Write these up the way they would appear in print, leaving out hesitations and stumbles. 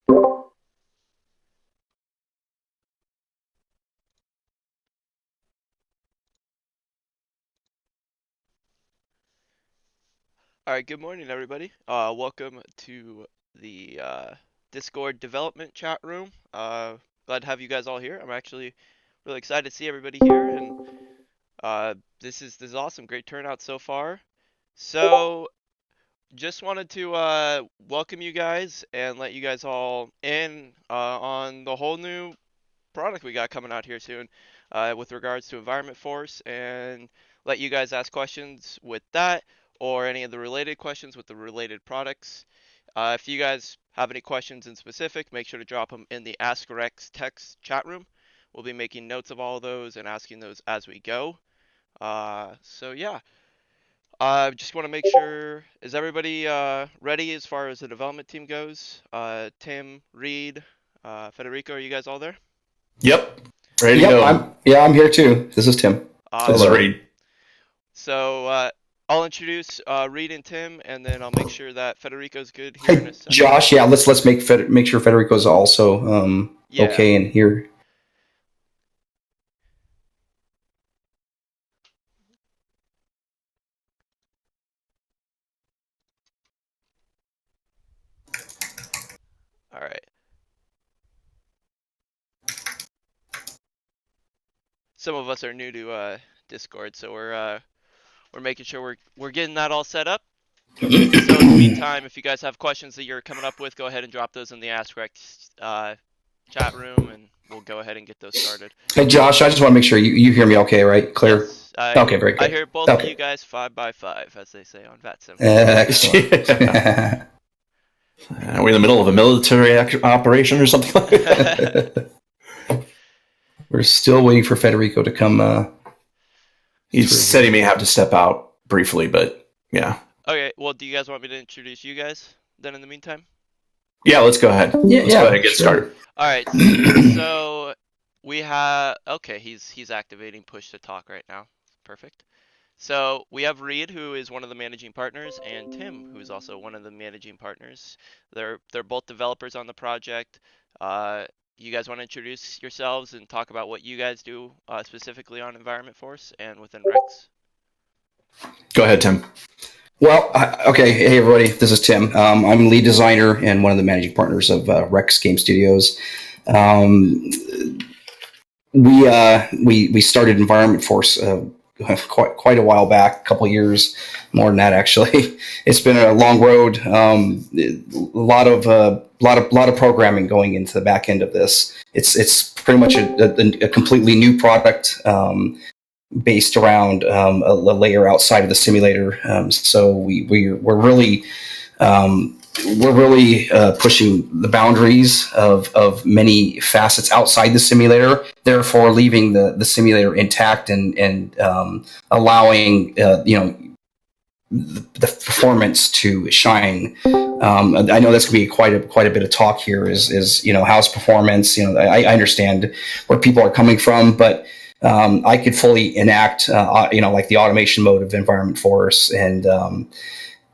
All right, good morning, everybody. Welcome to the Discord development chat room. Glad to have you guys all here. I'm actually really excited to see everybody here, and this is awesome. Great turnout so far. So, just wanted to welcome you guys and let you guys all in on the whole new product we got coming out here soon with regards to Environment Force and let you guys ask questions with that or any of the related questions with the related products. If you guys have any questions in specific, make sure to drop them in the Ask Rex text chat room. We'll be making notes of all of those and asking those as we go. So yeah, I just want to make sure, is everybody ready as far as the development team goes? Tim, Reed, Federico, are you guys all there? Yep. Ready to Yep, go. I'm here too. This is Tim. This is Awesome. Hello. Reed. So I'll introduce Reed and Tim, and then I'll make sure that Federico's good here in Hi, a second. Josh. Yeah, let's make sure Federico's also Yeah. okay and here. All right. Some of us are new to Discord, so we're making sure we're getting that all set up. So in the meantime, if you guys have questions that you're coming up with, go ahead and drop those in the Ask Rex chat room, and we'll go ahead and get those started. Hey, Josh. I just want to make sure you hear me okay, right? Clear. Yes, Okay, very I good. hear both of Okay. you guys 5x5, as they say on VATSIM. Excellent. Are we in the middle of a military operation or something like that? We're still waiting for Federico to come. He through said he here. may have to step out briefly, but yeah. Okay, well, do you guys want me to introduce you guys then in the meantime? Yeah, let's go ahead. Yeah, Let's go ahead and get sure. started. All right, so we have okay, he's activating push to talk right now. Perfect. So we have Reed, who is one of the managing partners, and Tim, who is also one of the managing partners. They're both developers on the project. You guys want to introduce yourselves and talk about what you guys do specifically on Environment Force and within Rex? Go ahead, Tim. Well, okay. Hey, everybody. This is Tim. I'm lead designer and one of the managing partners of Rex Game Studios. Um, we started Environment Force quite a while back, a couple of years, more than that actually. It's been a long road. A lot of programming going into the back end of this. It's pretty much a completely new product. Based around a layer outside of the simulator. So we're really pushing the boundaries of many facets outside the simulator, therefore leaving the simulator intact and allowing the performance to shine. I know that's going to be quite a bit of talk here. Is how's performance? I understand where people are coming from, but I could fully enact, like the automation mode of Environment Force and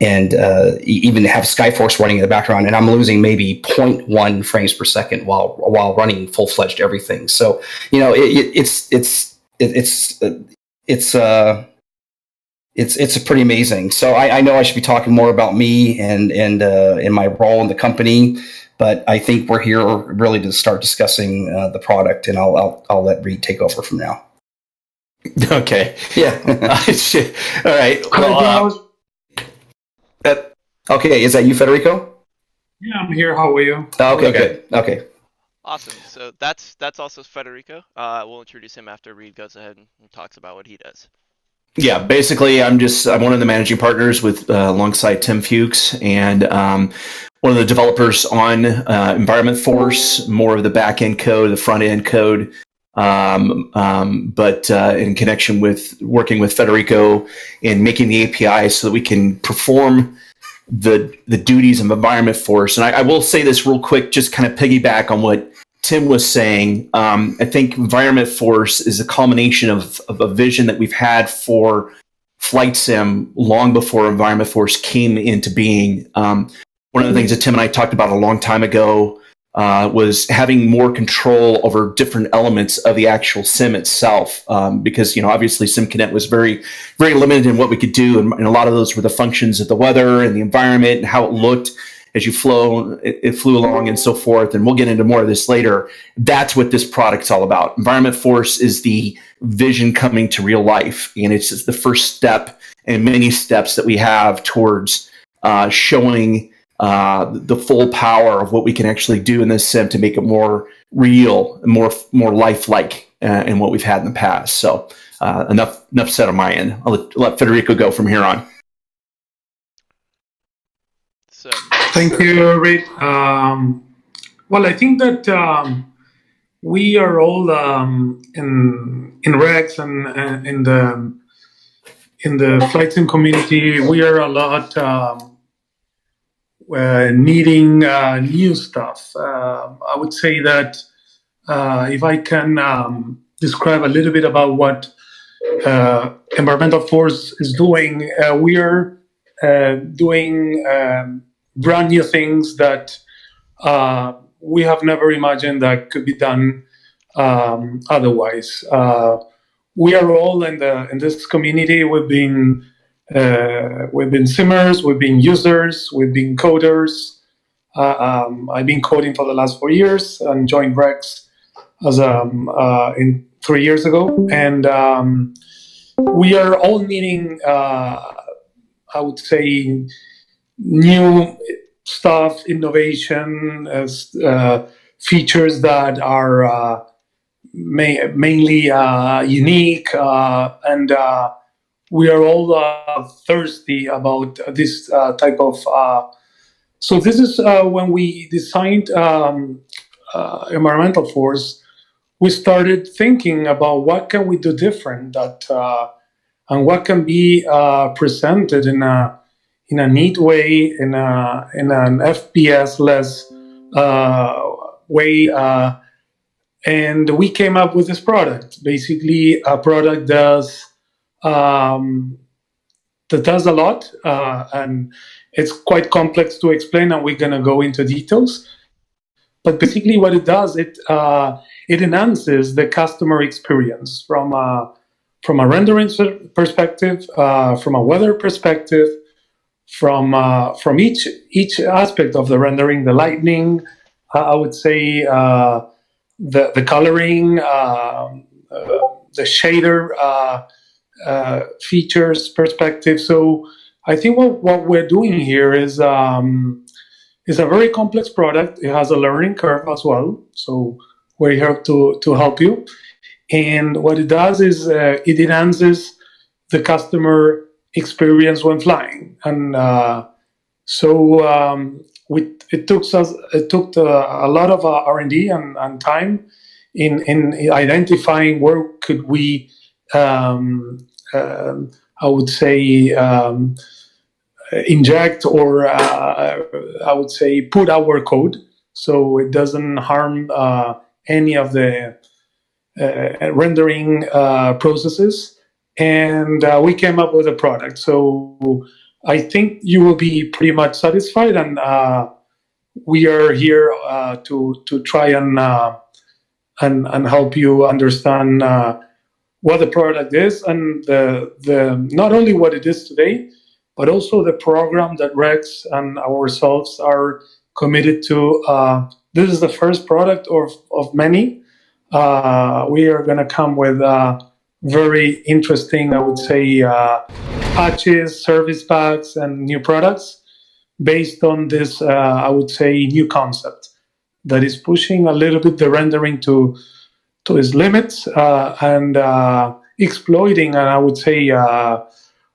even have Skyforce running in the background, and I'm losing maybe zero point 0.1 frames per second while running full fledged everything. So it's pretty amazing. So I know I should be talking more about me and in my role in the company, but I think we're here really to start discussing the product, and I'll let Reed take over from now. Okay. Yeah. All right. Well, Okay, is that you, Federico? Yeah, I'm here. How are you? Okay, good. Okay. Awesome. So that's also Federico. We'll introduce him after Reed goes ahead and talks about what he does. yeah, basically, I'm one of the managing partners with alongside Tim Fuchs and one of the developers on Environment Force, more of the back end code, the front end code. But in connection with working with Federico in making the API so that we can perform the duties of Environment Force. And I will say this real quick, just kind of piggyback on what Tim was saying. I think Environment Force is a culmination of a vision that we've had for flight sim long before Environment Force came into being. One of the things that Tim and I talked about a long time ago was having more control over different elements of the actual sim itself. Because, obviously SimConnect was very, very limited in what we could do. And a lot of those were the functions of the weather and the environment and how it looked as you it flew along and so forth. And we'll get into more of this later. That's what this product's all about. Environment Force is the vision coming to real life. And it's just the first step in many steps that we have towards showing the full power of what we can actually do in this sim to make it more real, more lifelike in what we've had in the past. So enough said on my end. I'll let Federico go from here on. So Thank you, Rick. Well, I think that we are all in Rex and in the flight sim community. We are a lot needing new stuff. I would say that if I can describe a little bit about what Environmental Force is doing, we are doing brand new things that we have never imagined that could be done otherwise. We are all in this community. We've been simmers, we've been users, we've been coders. I've been coding for the last 4 years and joined Rex as in 3 years ago, and we are all needing, I would say, new stuff, innovation, features that are mainly unique, and we are all thirsty about this type of. So this is when we designed Environmental Force. We started thinking about what can we do different and what can be presented in a neat way, in an FPS less way, and we came up with this product. Basically, a product that does a lot, and it's quite complex to explain, and we're gonna go into details. But basically, what it does, it enhances the customer experience from a rendering perspective, from a weather perspective, from each aspect of the rendering, the lighting, I would say, the coloring, the shader features perspective. So I think what we're doing here is a very complex product. It has a learning curve as well. So we're here to help you. And what it does is it enhances the customer experience when flying. And it took a lot of R&D and time in identifying where could we, I would say, inject, or I would say put our code so it doesn't harm any of the rendering processes. And we came up with a product. So I think you will be pretty much satisfied, and we are here to try and help you understand what the product is, and the not only what it is today, but also the program that Rex and ourselves are committed to. This is the first product of many. We are going to come with very interesting, I would say, patches, service packs, and new products based on this, I would say, new concept that is pushing a little bit the rendering to its limits, and exploiting, and I would say,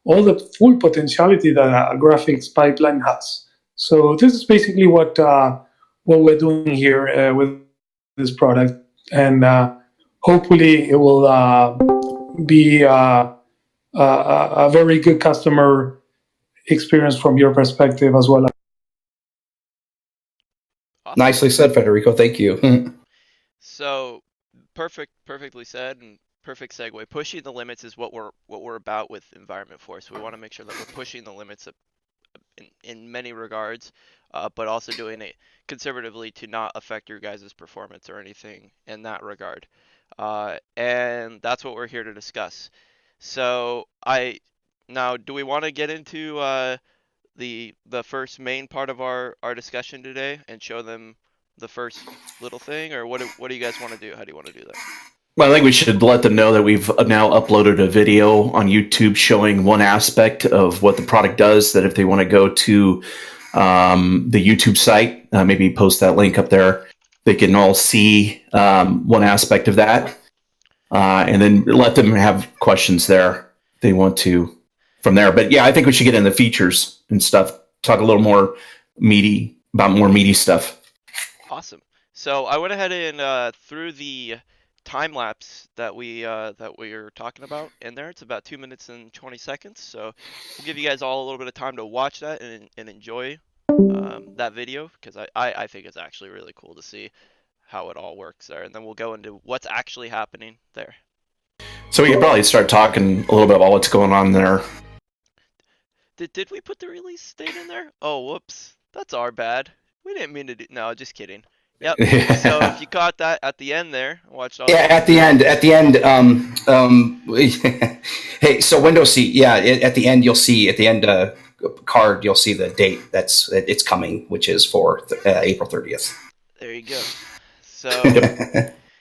all the full potentiality that a graphics pipeline has. So this is basically what we're doing here with this product, and hopefully it will be a very good customer experience from your perspective as well. awesome. Nicely said, Federico. Thank you. So perfectly said, and perfect segue. Pushing the limits is what we're about with Environment Force. We want to make sure that we're pushing the limits in many regards, but also doing it conservatively to not affect your guys' performance or anything in that regard. And that's what we're here to discuss. So now, do we want to get into the first main part of our discussion today and show them the first little thing, or what do you guys want to do? How do you want to do that? Well, I think we should let them know that we've now uploaded a video on YouTube showing one aspect of what the product does, that if they want to go to the YouTube site, maybe post that link up there, they can all see one aspect of that. And then let them have questions there if they want to from there. But yeah, I think we should get into the features and stuff, talk a little more about more meaty stuff. Awesome. So I went ahead and threw the time lapse that we are talking about in there. It's about 2 minutes and 20 seconds. So we'll give you guys all a little bit of time to watch that and enjoy that video, because I think it's actually really cool to see how it all works there. And then we'll go into what's actually happening there. So we could probably start talking a little bit about what's going on there. Did we put the release date in there? Oh, whoops. That's our bad. We didn't mean to do. No, just kidding. Yep. So if you caught that at the end there, watched all. Yeah, at the end. Hey, so window seat. Yeah, at the end you'll see card. You'll see the date it's coming, which is for April 30th. There you go. So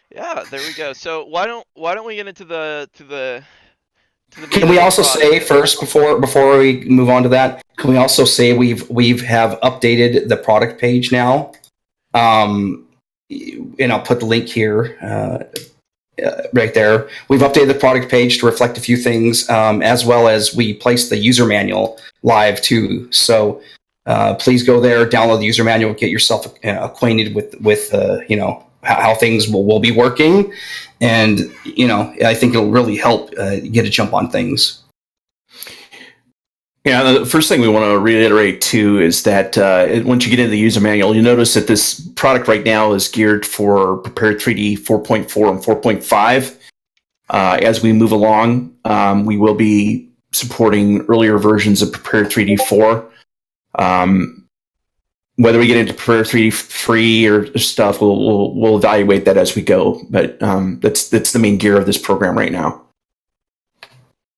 yeah, there we go. So why don't we get into the Can we also say first before we move on to that? Can we also say we've have updated the product page now? And I'll put the link here right there. We've updated the product page to reflect a few things, as well as we placed the user manual live too. So please go there, download the user manual, get yourself acquainted with how things will be working, and I think it'll really help get a jump on things. Yeah, the first thing we want to reiterate too is that once you get into the user manual, you'll notice that this product right now is geared for Prepare 3D 4.4 and 4.5. As we move along, we will be supporting earlier versions of Prepare 3D 4. Whether we get into Prepare 3D free or stuff, we'll evaluate that as we go. But that's the main gear of this program right now.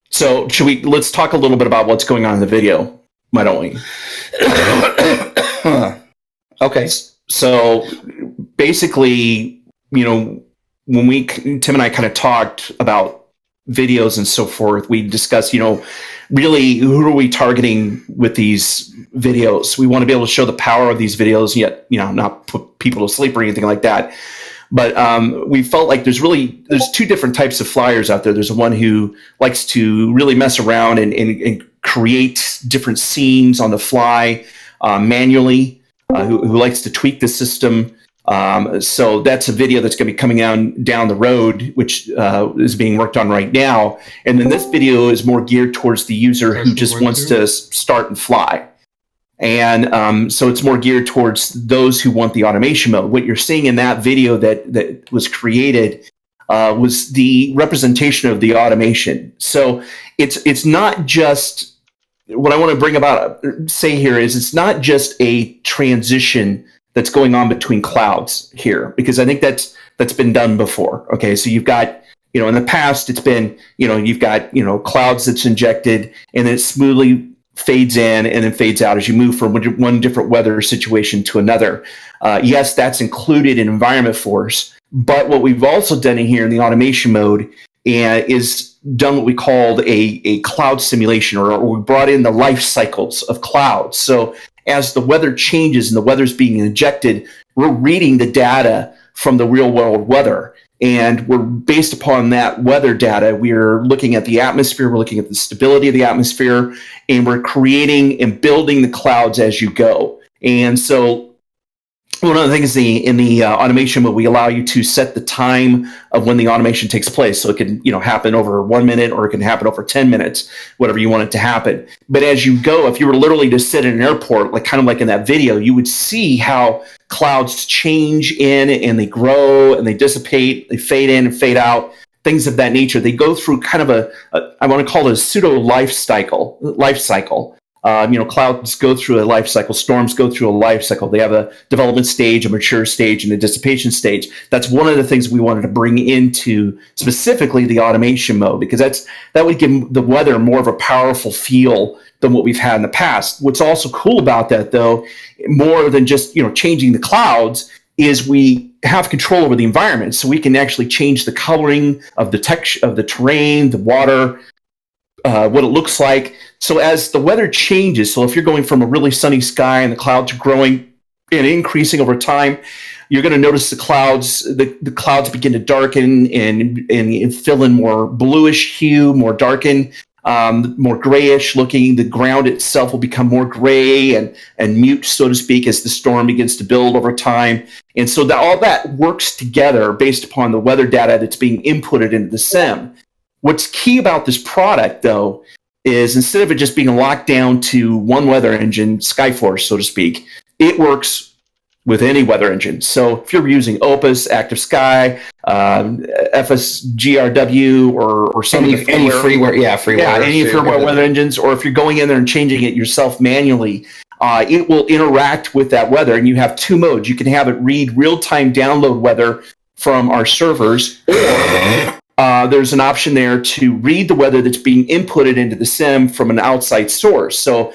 So let's talk a little bit about what's going on in the video. Why don't we? Okay. So basically, when Tim and I kind of talked about videos and so forth, we discussed, really who are we targeting with these videos? We want to be able to show the power of these videos, yet, not put people to sleep or anything like that. But we felt like there's two different types of flyers out there. There's one who likes to really mess around and create different scenes on the fly manually, who likes to tweak the system. So that's a video that's going to be coming down the road, which is being worked on right now. And then this video is more geared towards the user who just wants to start and fly. And so it's more geared towards those who want the automation mode. What you're seeing in that video that was created was the representation of the automation. So it's not just what I want to say here is it's not just a transition that's going on between clouds here, because I think that's been done before. Okay, so you've got in the past it's been you've got clouds that's injected and it smoothly fades in and then fades out as you move from one different weather situation to another. Yes, that's included in environment force, but what we've also done in here in the automation mode is done what we called a cloud simulation, or we brought in the life cycles of clouds. So as the weather changes and the weather's being injected, we're reading the data from the real world weather. And we're based upon that weather data. We're looking at the atmosphere. We're looking at the stability of the atmosphere, and we're creating and building the clouds as you go. And so one of the things in the automation mode, we allow you to set the time of when the automation takes place. So it can happen over 1 minute, or it can happen over 10 minutes, whatever you want it to happen. But as you go, if you were literally to sit in an airport, kind of like in that video, you would see how clouds change in and they grow and they dissipate, they fade in and fade out, things of that nature. They go through kind of I want to call it a pseudo life cycle. Clouds go through a life cycle, storms go through a life cycle. They have a development stage, a mature stage, and a dissipation stage. That's one of the things we wanted to bring into specifically the automation mode, because that would give the weather more of a powerful feel than what we've had in the past. What's also cool about that, though, more than just changing the clouds, is we have control over the environment, so we can actually change the coloring of the texture of the terrain, the water, what it looks like. So as the weather changes, so if you're going from a really sunny sky and the clouds are growing and increasing over time, you're going to notice the clouds begin to darken and fill in more bluish hue, more darken, more grayish looking. The ground itself will become more gray and mute, so to speak, as the storm begins to build over time. And so all that works together based upon the weather data that's being inputted into the sim. What's key about this product, though, is instead of it just being locked down to one weather engine, Skyforce, so to speak, it works with any weather engine. So if you're using Opus, Active Sky, FSGRW, or any freeware, any firmware weather engines, or if you're going in there and changing it yourself manually, it will interact with that weather. And you have two modes. You can have it read real-time download weather from our servers, or there's an option there to read the weather that's being inputted into the sim from an outside source. So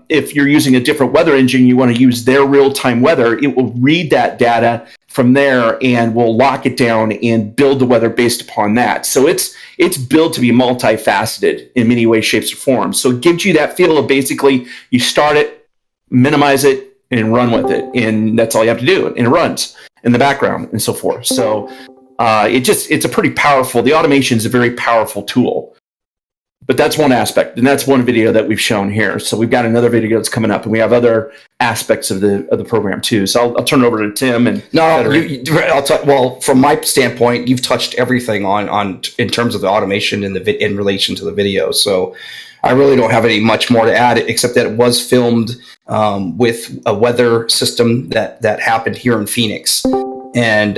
if you're using a different weather engine, you want to use their real-time weather, it will read that data from there and will lock it down and build the weather based upon that. So it's built to be multifaceted in many ways, shapes, or forms. So it gives you that feel of basically you start it, minimize it, and run with it. And that's all you have to do. And it runs in the background and so forth. So it's a pretty powerful, the automation is a very powerful tool. But that's one aspect, and that's one video that we've shown here. So we've got another video that's coming up, and we have other aspects of the program too. So I'll turn it over to Tim. And well, from my standpoint, you've touched everything on in terms of the automation in relation to the video. So I really don't have any much more to add, except that it was filmed with a weather system that happened here in Phoenix. And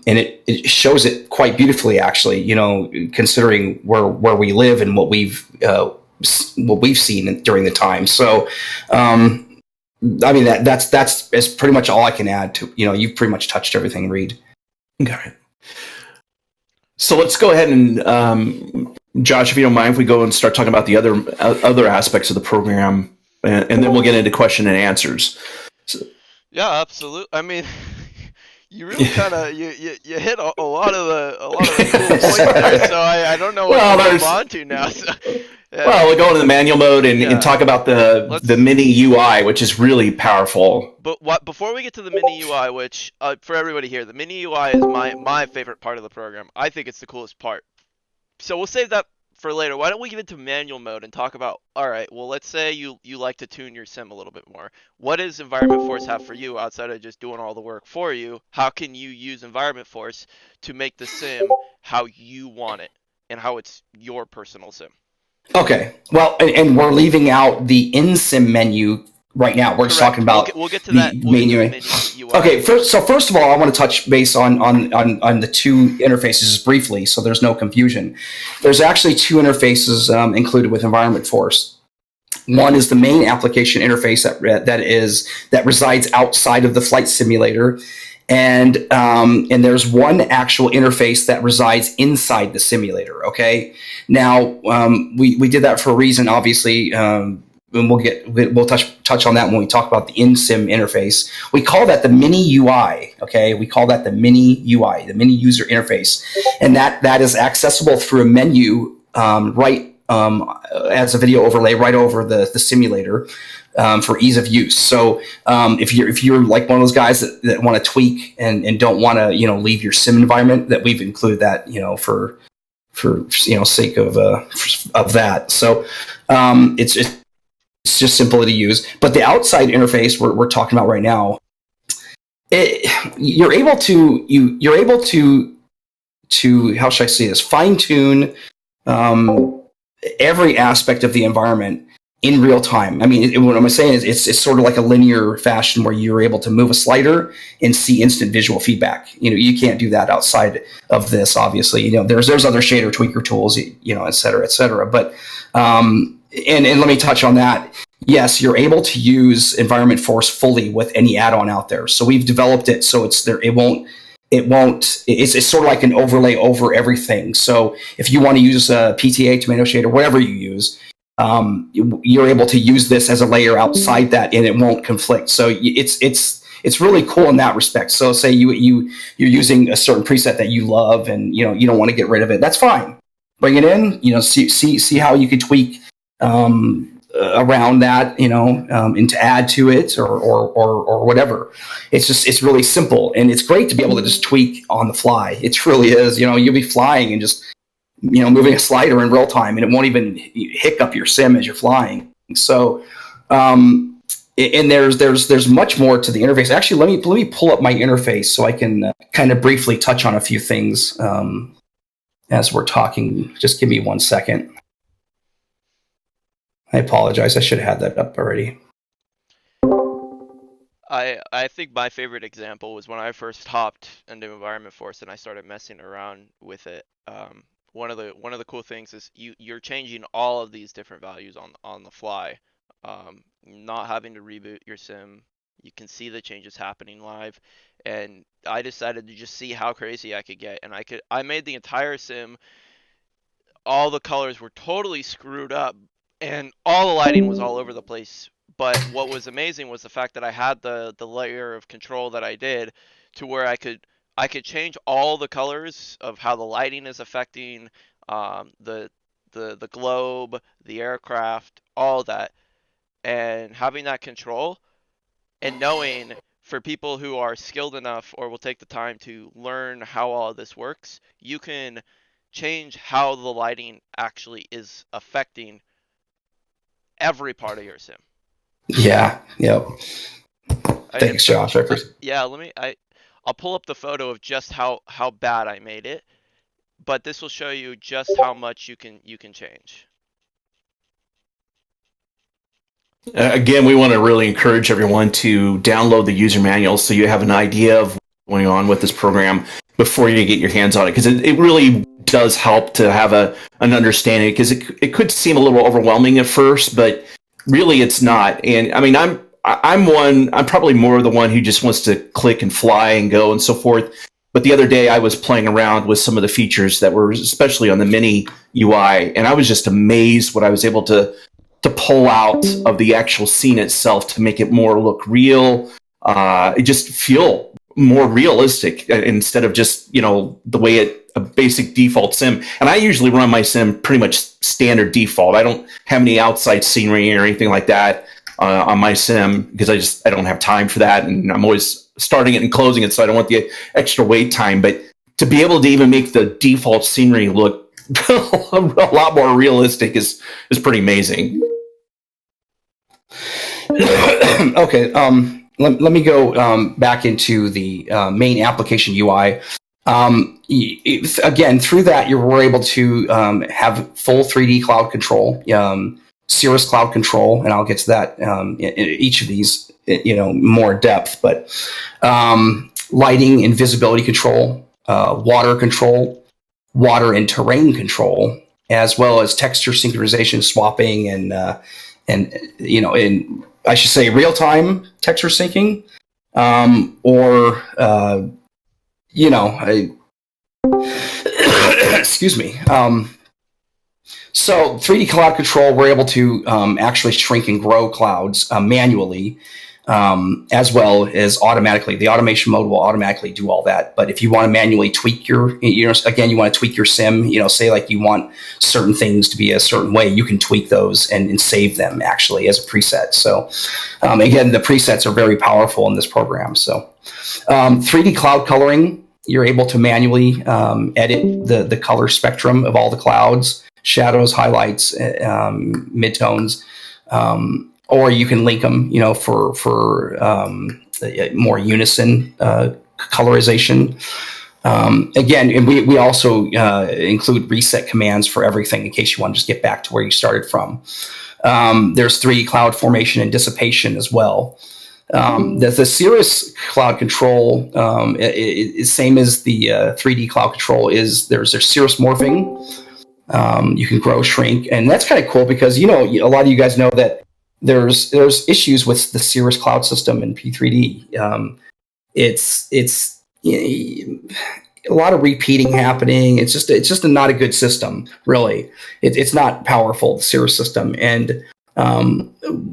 it shows it quite beautifully, actually. Considering where we live and what we've seen during the time. So, that's pretty much all I can add to. You've pretty much touched everything, Reed. Okay. So let's go ahead and Josh, if you don't mind, if we go and start talking about the other aspects of the program, and then we'll get into question and answers. So, yeah, absolutely. I mean. You really kind of you hit a lot of the cool points there, so I don't know what to move on to now. So, yeah. Well, we'll go into the manual mode and talk about the mini UI, which is really powerful. But before we get to the mini UI, which for everybody here, the mini UI is my favorite part of the program. I think it's the coolest part. So we'll save that for later. Why don't we get into manual mode and talk about, all right, well, let's say you like to tune your sim a little bit more. What does Environment Force have for you outside of just doing all the work for you? How can you use Environment Force to make the sim how you want it and how it's your personal sim? Okay. Well, and we're leaving out the in-sim menu right now. We're just talking about we'll get to that menu. Okay. First of all, I want to touch base on the two interfaces briefly, so there's no confusion. There's actually two interfaces included with Environment Force. One is the main application interface that resides outside of the flight simulator, and there's one actual interface that resides inside the simulator. Okay. Now we did that for a reason, obviously. And we'll touch on that when we talk about the in-sim interface. We call that the mini UI. Okay, we call that the mini UI, the mini user interface, and that is accessible through a menu as a video overlay right over the simulator for ease of use. So if you're like one of those guys that want to tweak and don't want to leave your sim environment, that we've included that for sake of that. So it's just simple to use. But the outside interface we're talking about right now, you're able to how should I say this, fine tune every aspect of the environment in real time. I mean, what I'm saying is it's sort of like a linear fashion where you're able to move a slider and see instant visual feedback. You can't do that outside of this, obviously. There's other shader tweaker tools, et cetera, et cetera. But and let me touch on that. yes, you're able to use Environment Force fully with any add-on out there. So we've developed it so it's there. It's sort of like an overlay over everything. So if you want to use PTA, Tomato Shade, or whatever you use, you're able to use this as a layer outside that, and it won't conflict. So it's really cool in that respect. So say you're using a certain preset that you love, and you don't want to get rid of it. That's fine. Bring it in. See how you could tweak around that, and to add to it or whatever. It's really simple, and it's great to be able to just tweak on the fly. It really is. You'll be flying and just moving a slider in real time, and it won't even hiccup your sim as you're flying. So, and there's much more to the interface. Actually, let me pull up my interface so I can kind of briefly touch on a few things as we're talking. Just give me 1 second. I apologize. I should have had that up already. I think my favorite example was when I first hopped into Environment Force and I started messing around with it. One of the cool things is you're changing all of these different values on the fly, not having to reboot your sim. You can see the changes happening live, and I decided to just see how crazy I could get, and I made the entire sim. All the colors were totally screwed up, and all the lighting was all over the place. But what was amazing was the fact that I had the layer of control that I did, to where I could change all the colors of how the lighting is affecting the globe, the aircraft, all that, and having that control, and knowing for people who are skilled enough or will take the time to learn how all of this works, you can change how the lighting actually is affecting every part of your sim. Yeah. Yep. Thanks, Josh. Yeah, I'll pull up the photo of just how bad I made it, but this will show you just how much you can change. Again, we want to really encourage everyone to download the user manual so you have an idea of what's going on with this program before you get your hands on it, because it really does help to have an understanding, because it could seem a little overwhelming at first, but really it's not. And I mean, I'm probably more the one who just wants to click and fly and go and so forth. But the other day I was playing around with some of the features that were especially on the mini UI, and I was just amazed what I was able to pull out of the actual scene itself to make it more look real. It just feel more realistic instead of just, the way a basic default sim. And I usually run my sim pretty much standard default. I don't have any outside scenery or anything like that on my sim, because I don't have time for that. And I'm always starting it and closing it, so I don't want the extra wait time. But to be able to even make the default scenery look a lot more realistic is pretty amazing. Okay, let me go back into the main application UI. Again, through that, you were able to have full 3D cloud control, Cirrus cloud control, and I'll get to that in each of these, more depth. But lighting and visibility control, water control, water and terrain control, as well as texture synchronization, swapping, and I should say real-time texture syncing, excuse me. So 3D cloud control, we're able to actually shrink and grow clouds manually, as well as automatically. The automation mode will automatically do all that. But if you want to manually tweak you want to tweak your sim, say like you want certain things to be a certain way, you can tweak those and save them actually as a preset. So again, the presets are very powerful in this program. So 3D cloud coloring, you're able to manually edit the color spectrum of all the clouds, shadows, highlights, midtones, or you can link them, for more unison colorization. Again, and we also include reset commands for everything in case you want to just get back to where you started from. There's 3D cloud formation and dissipation as well. The Cirrus cloud control is same as the 3D cloud control. There's Cirrus morphing. You can grow, shrink, and that's kind of cool because a lot of you guys know that there's issues with the Cirrus cloud system in P3D. It's a lot of repeating happening. It's just not a good system, really. It's not powerful, the Cirrus system, and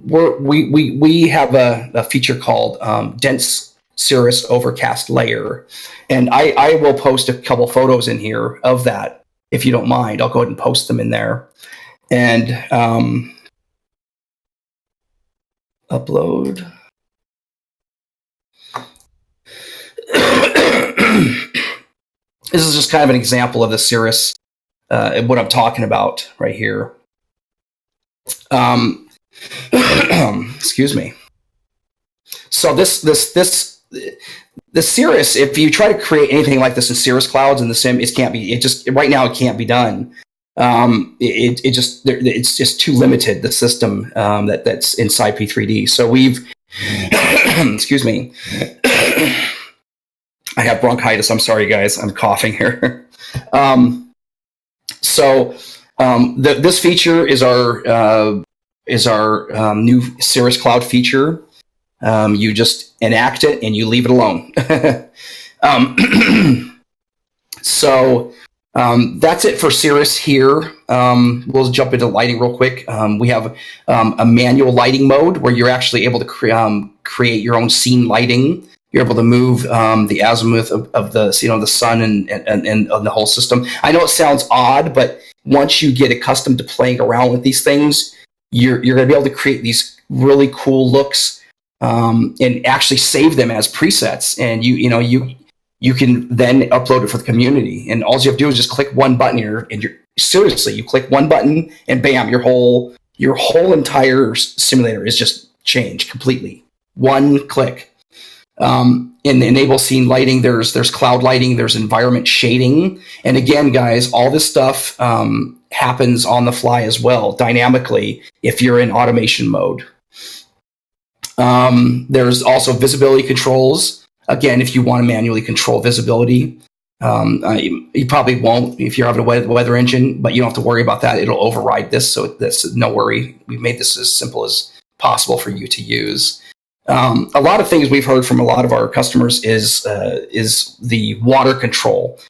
we have a feature called dense Cirrus overcast layer, and I will post a couple photos in here of that if you don't mind. I'll go ahead and post them in there, and upload. This is just kind of an example of the Cirrus, what I'm talking about right here. Excuse me. So the Cirrus, if you try to create anything like this in Cirrus clouds in the sim, it can't be. It just right now it can't be done. It's just too limited, the system that's inside P3D. So we've excuse me. I have bronchitis. I'm sorry, guys. I'm coughing here. This feature is our new Cirrus Cloud feature. You just enact it and you leave it alone. That's it for Cirrus here. We'll jump into lighting real quick. We have a manual lighting mode where you're actually able to create your own scene lighting. You're able to move the azimuth of the the sun and the whole system. I know it sounds odd, but once you get accustomed to playing around with these things, you're going to be able to create these really cool looks and actually save them as presets. And you can then upload it for the community. And all you have to do is just click one button here, and seriously, you click one button, and bam, your whole entire simulator is just changed completely. One click. In the enable scene lighting, there's cloud lighting, there's environment shading, and again, guys, all this stuff happens on the fly as well, dynamically, if you're in automation mode. There's also visibility controls. Again, if you want to manually control visibility, you probably won't if you're having a weather engine, but you don't have to worry about that. It'll override this, so that's no worry. We've made this as simple as possible for you to use. A lot of things we've heard from a lot of our customers is the water control.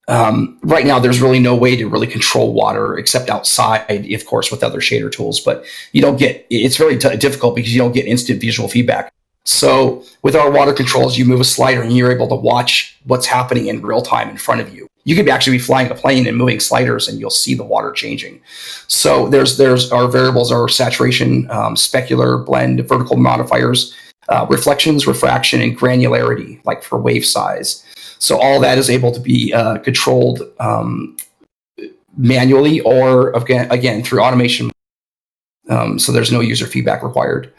Right now, there's really no way to really control water except outside, of course, with other shader tools. But you don't get it's very difficult because you don't get instant visual feedback. So with our water controls, you move a slider and you're able to watch what's happening in real time in front of you. You could actually be flying a plane and moving sliders, and you'll see the water changing. So there's our variables, our saturation, specular, blend, vertical modifiers. Reflections, refraction, and granularity, like for wave size. So all that is able to be controlled manually or again through automation. So there's no user feedback required.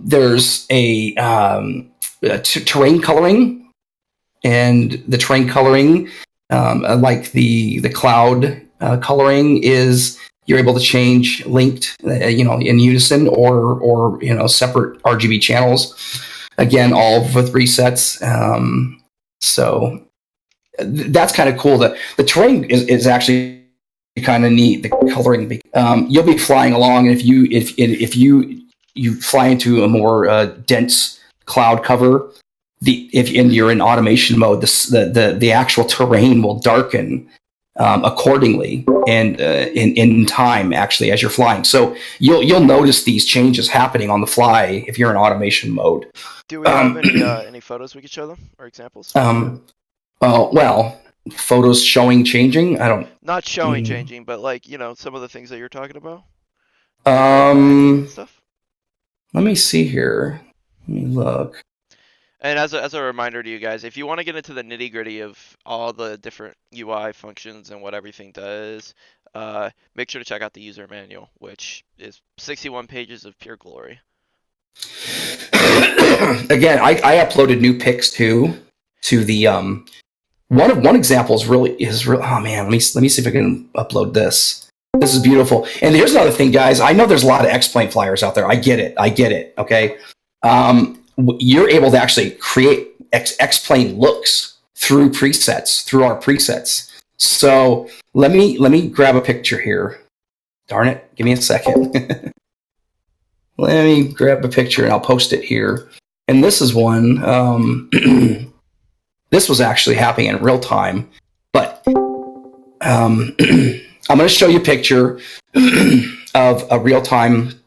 There's a terrain coloring, and the terrain coloring, like the cloud coloring, is you're able to change linked, in unison or separate RGB channels. Again, all with resets. So that's kind of cool. The terrain is actually kind of neat. The coloring. You'll be flying along, and if you fly into a more dense cloud cover, if you're in automation mode, the actual terrain will darken accordingly and in time, actually, as you're flying. So you'll notice these changes happening on the fly if you're in automation mode. Do we have any photos we could show them or examples? Well, photos showing changing. I don't. Not showing changing, but like some of the things that you're talking about. Stuff. Let me see here. Let me look. And as a reminder to you guys, if you want to get into the nitty gritty of all the different UI functions and what everything does, make sure to check out the user manual, which is 61 pages of pure glory. Again, I uploaded new pics too to the one example is really oh man, let me see if I can upload this. This is beautiful. And here's another thing, guys. I know there's a lot of X-Plane flyers out there. I get it. Okay. You're able to actually create X-Plane looks through our presets. So let me grab a picture here. Darn it. Give me a second. Let me grab a picture and I'll post it here. And this is one. This was actually happening in real time, but I'm going to show you a picture of a real time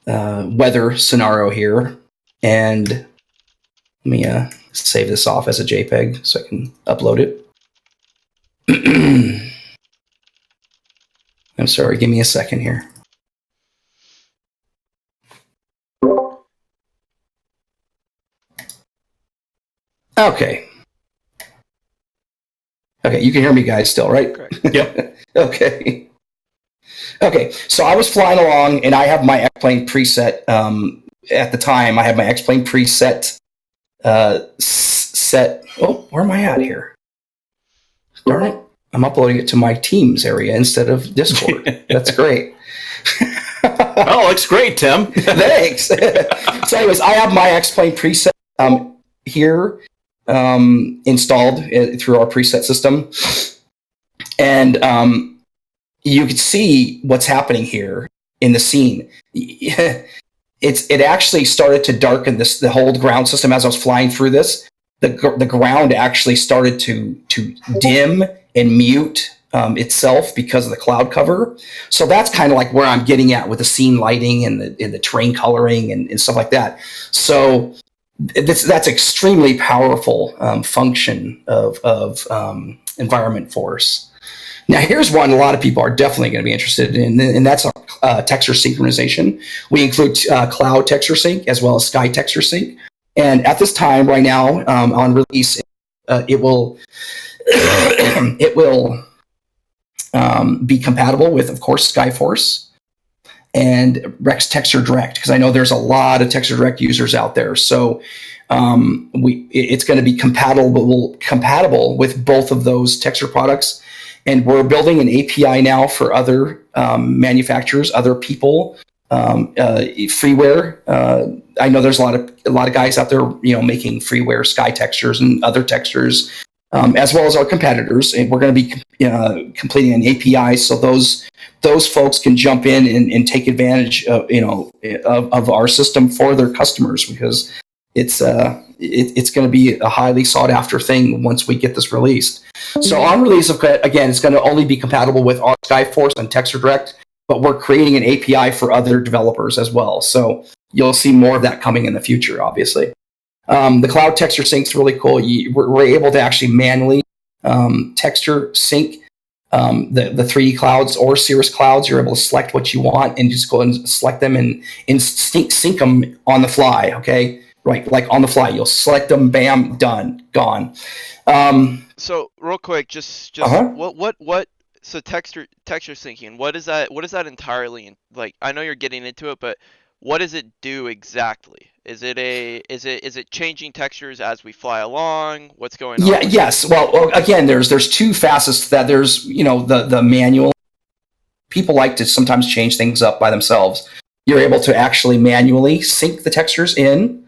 weather scenario here, and let me save this off as a JPEG so I can upload it. I'm sorry, give me a second here. Okay. Okay, you can hear me guys still, right? Correct. Yep. Okay. Okay, so I was flying along and I have my X-Plane preset. At the time, I had my X-Plane preset set. Oh, where am I at here? Darn it. I'm uploading it to my Teams area instead of Discord. That's great. Oh, looks great, Tim. Thanks. So anyways, I have my X-Plane preset here installed through our preset system. And you can see what's happening here in the scene. It actually started to darken the whole ground system as I was flying through this. The ground actually started to dim and mute itself because of the cloud cover. So that's kind of like where I'm getting at with the scene lighting and the terrain coloring and stuff like that. So that's extremely powerful function of environment force. Now, here's one a lot of people are definitely going to be interested in, and that's texture synchronization. We include cloud texture sync as well as sky texture sync. And at this time, right now, on release, it will be compatible with, of course, Skyforce and Rex Texture Direct, because I know there's a lot of Texture Direct users out there. So it's going to be compatible with both of those texture products. And we're building an API now for other manufacturers, other people, freeware. I know there's a lot of guys out there, making freeware sky textures and other textures, as well as our competitors. And we're going to be completing an API so those folks can jump in and take advantage of our system for their customers, because it's going to be a highly sought after thing once we get this released. So on release, again, it's going to only be compatible with our Skyforce and Texture Direct, but we're creating an API for other developers as well. So you'll see more of that coming in the future, obviously. The cloud texture sync is really cool. We're able to actually manually texture sync the 3D clouds or Cirrus clouds. You're able to select what you want and just go and select them and sync them on the fly, okay? Right, like on the fly, you'll select them, bam, done, gone. So real quick, just what? So texture syncing. What is that? What is that entirely? Like, I know you're getting into it, but what does it do exactly? Is it changing textures as we fly along? What's going on? Yeah. Yes. Well, again, there's two facets to that. There's the manual. People like to sometimes change things up by themselves. You're able to actually manually sync the textures in.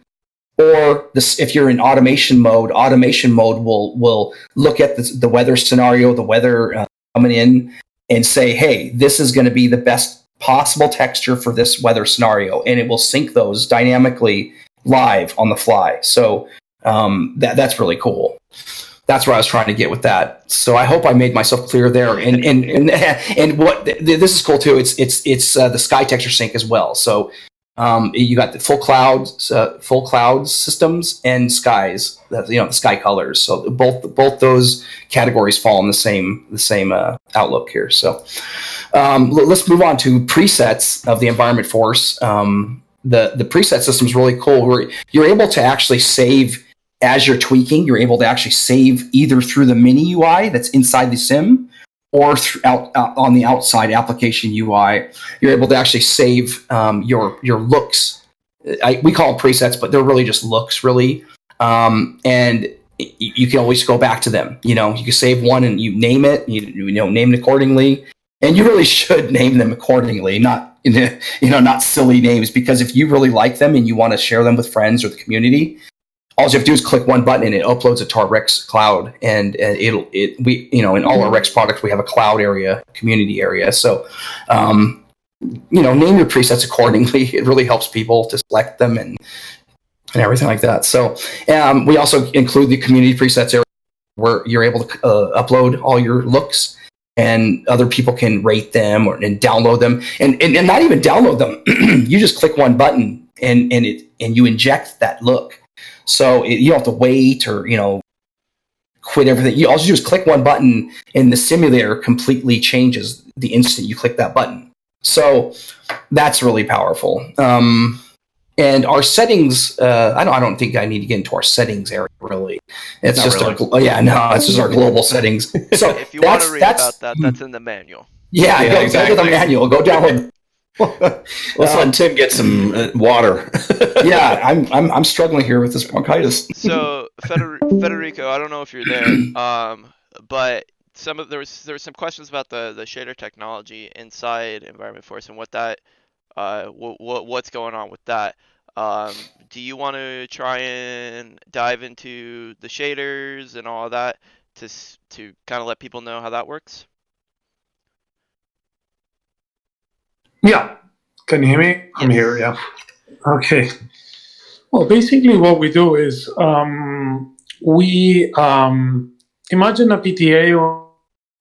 Or if you're in automation mode will look at the weather scenario, the weather coming in, and say, hey, this is going to be the best possible texture for this weather scenario, and it will sync those dynamically live on the fly. So that's really cool. That's where I was trying to get with that. So I hope I made myself clear there. And what this is cool too. It's the sky texture sync as well. So you got the full cloud systems and skies, the sky colors. So both those categories fall in the same outlook here. So let's move on to presets of the environment force. The preset system is really cool, where you're able to actually save as you're tweaking. You're able to actually save either through the mini UI that's inside the sim, or out on the outside application UI. You're able to actually save your looks. We call them presets, but they're really just looks, really. And you can always go back to them. You can save one and you name it. You name it accordingly, and you really should name them accordingly, not not silly names. Because if you really like them and you want to share them with friends or the community, all you have to do is click one button and it uploads it to our Rex cloud, and in all our Rex products we have a cloud area, community area. So name your presets accordingly. It really helps people to select them and everything like that. So we also include the community presets area where you're able to upload all your looks, and other people can rate them and download them, and not even download them. You just click one button and you inject that look. So you don't have to wait or quit everything. You also just click one button, and the simulator completely changes the instant you click that button. So that's really powerful. And our settings, I don't think I need to get into our settings area really. It's Not just really. it's just our global settings. So If you want to read about that, that's in the manual. Yeah, Yeah, go exactly. to the manual. Go download. Let's let Tim get some water. Yeah, I'm struggling here with this bronchitis. So Federico, I don't know if you're there, but there was some questions about the shader technology inside Environment Force and what that what's going on with that. Do you want to try and dive into the shaders and all of that to kind of let people know how that works? Yeah. Can you hear me? I'm Yes. here, yeah. Okay. Well, basically, what we do is we imagine a PTA or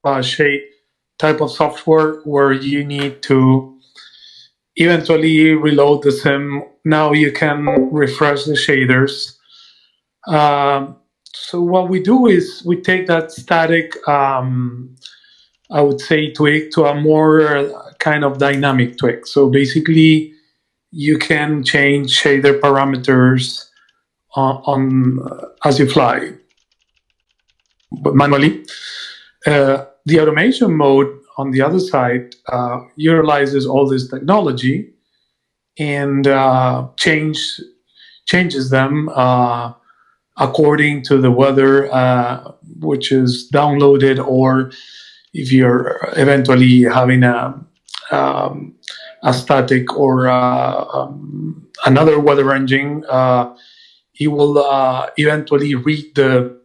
a shade type of software where you need to eventually reload the sim. Now you can refresh the shaders. So what we do is we take that static, I would say, twig to a more kind of dynamic twig. So basically, you can change shader parameters on as you fly, but manually. The automation mode on the other side utilizes all this technology and changes them according to the weather, which is downloaded, or if you're eventually having a static or another weather engine, it will eventually read the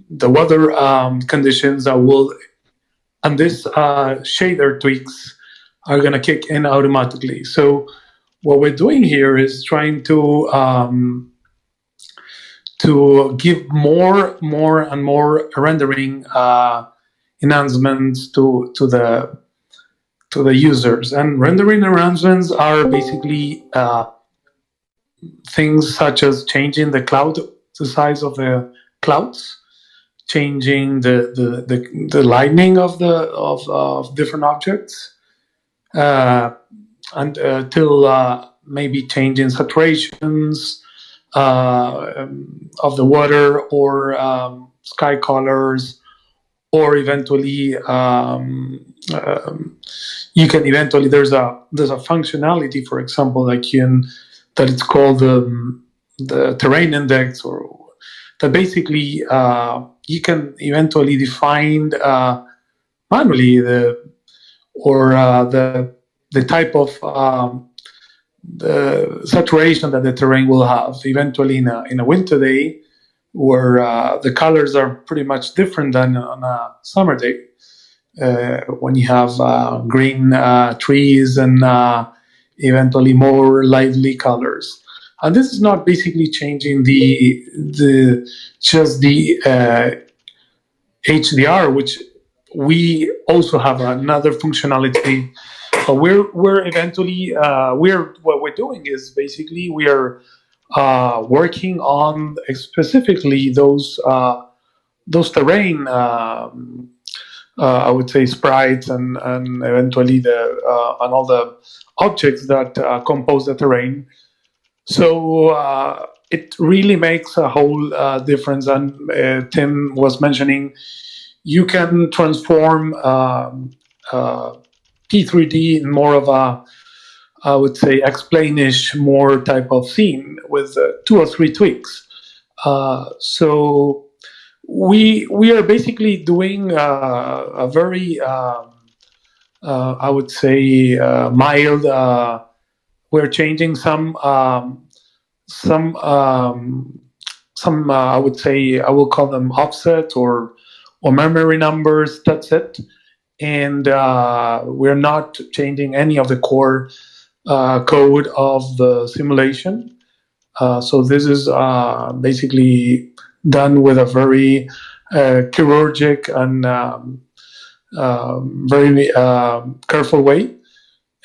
weather conditions that will, and this shader tweaks are going to kick in automatically. So what we're doing here is trying to give more and more rendering enhancements to the users. And rendering enhancements are basically things such as changing the size of the clouds, changing the lighting of different objects, until maybe changing saturations of the water, or sky colors, or eventually you can eventually there's a functionality, for example, that it's called the terrain index, or that basically you can eventually define manually the type of the saturation that the terrain will have eventually in a winter day, where the colors are pretty much different than on a summer day, when you have green trees and eventually more lively colors. And this is not basically changing the HDR, which we also have another functionality. But we're eventually what we're doing is basically we are working on specifically those terrain. I would say sprites and eventually and all the objects that compose the terrain. So it really makes a whole difference. And Tim was mentioning you can transform P3D in more of a, I would say, explainish more type of scene with 2 or 3 tweaks. So we are basically doing a very I would say mild. We're changing some I would say I will call them offset or memory numbers. That's it. and we're not changing any of the core code of the simulation. So this is basically done with a very chirurgic and very careful way.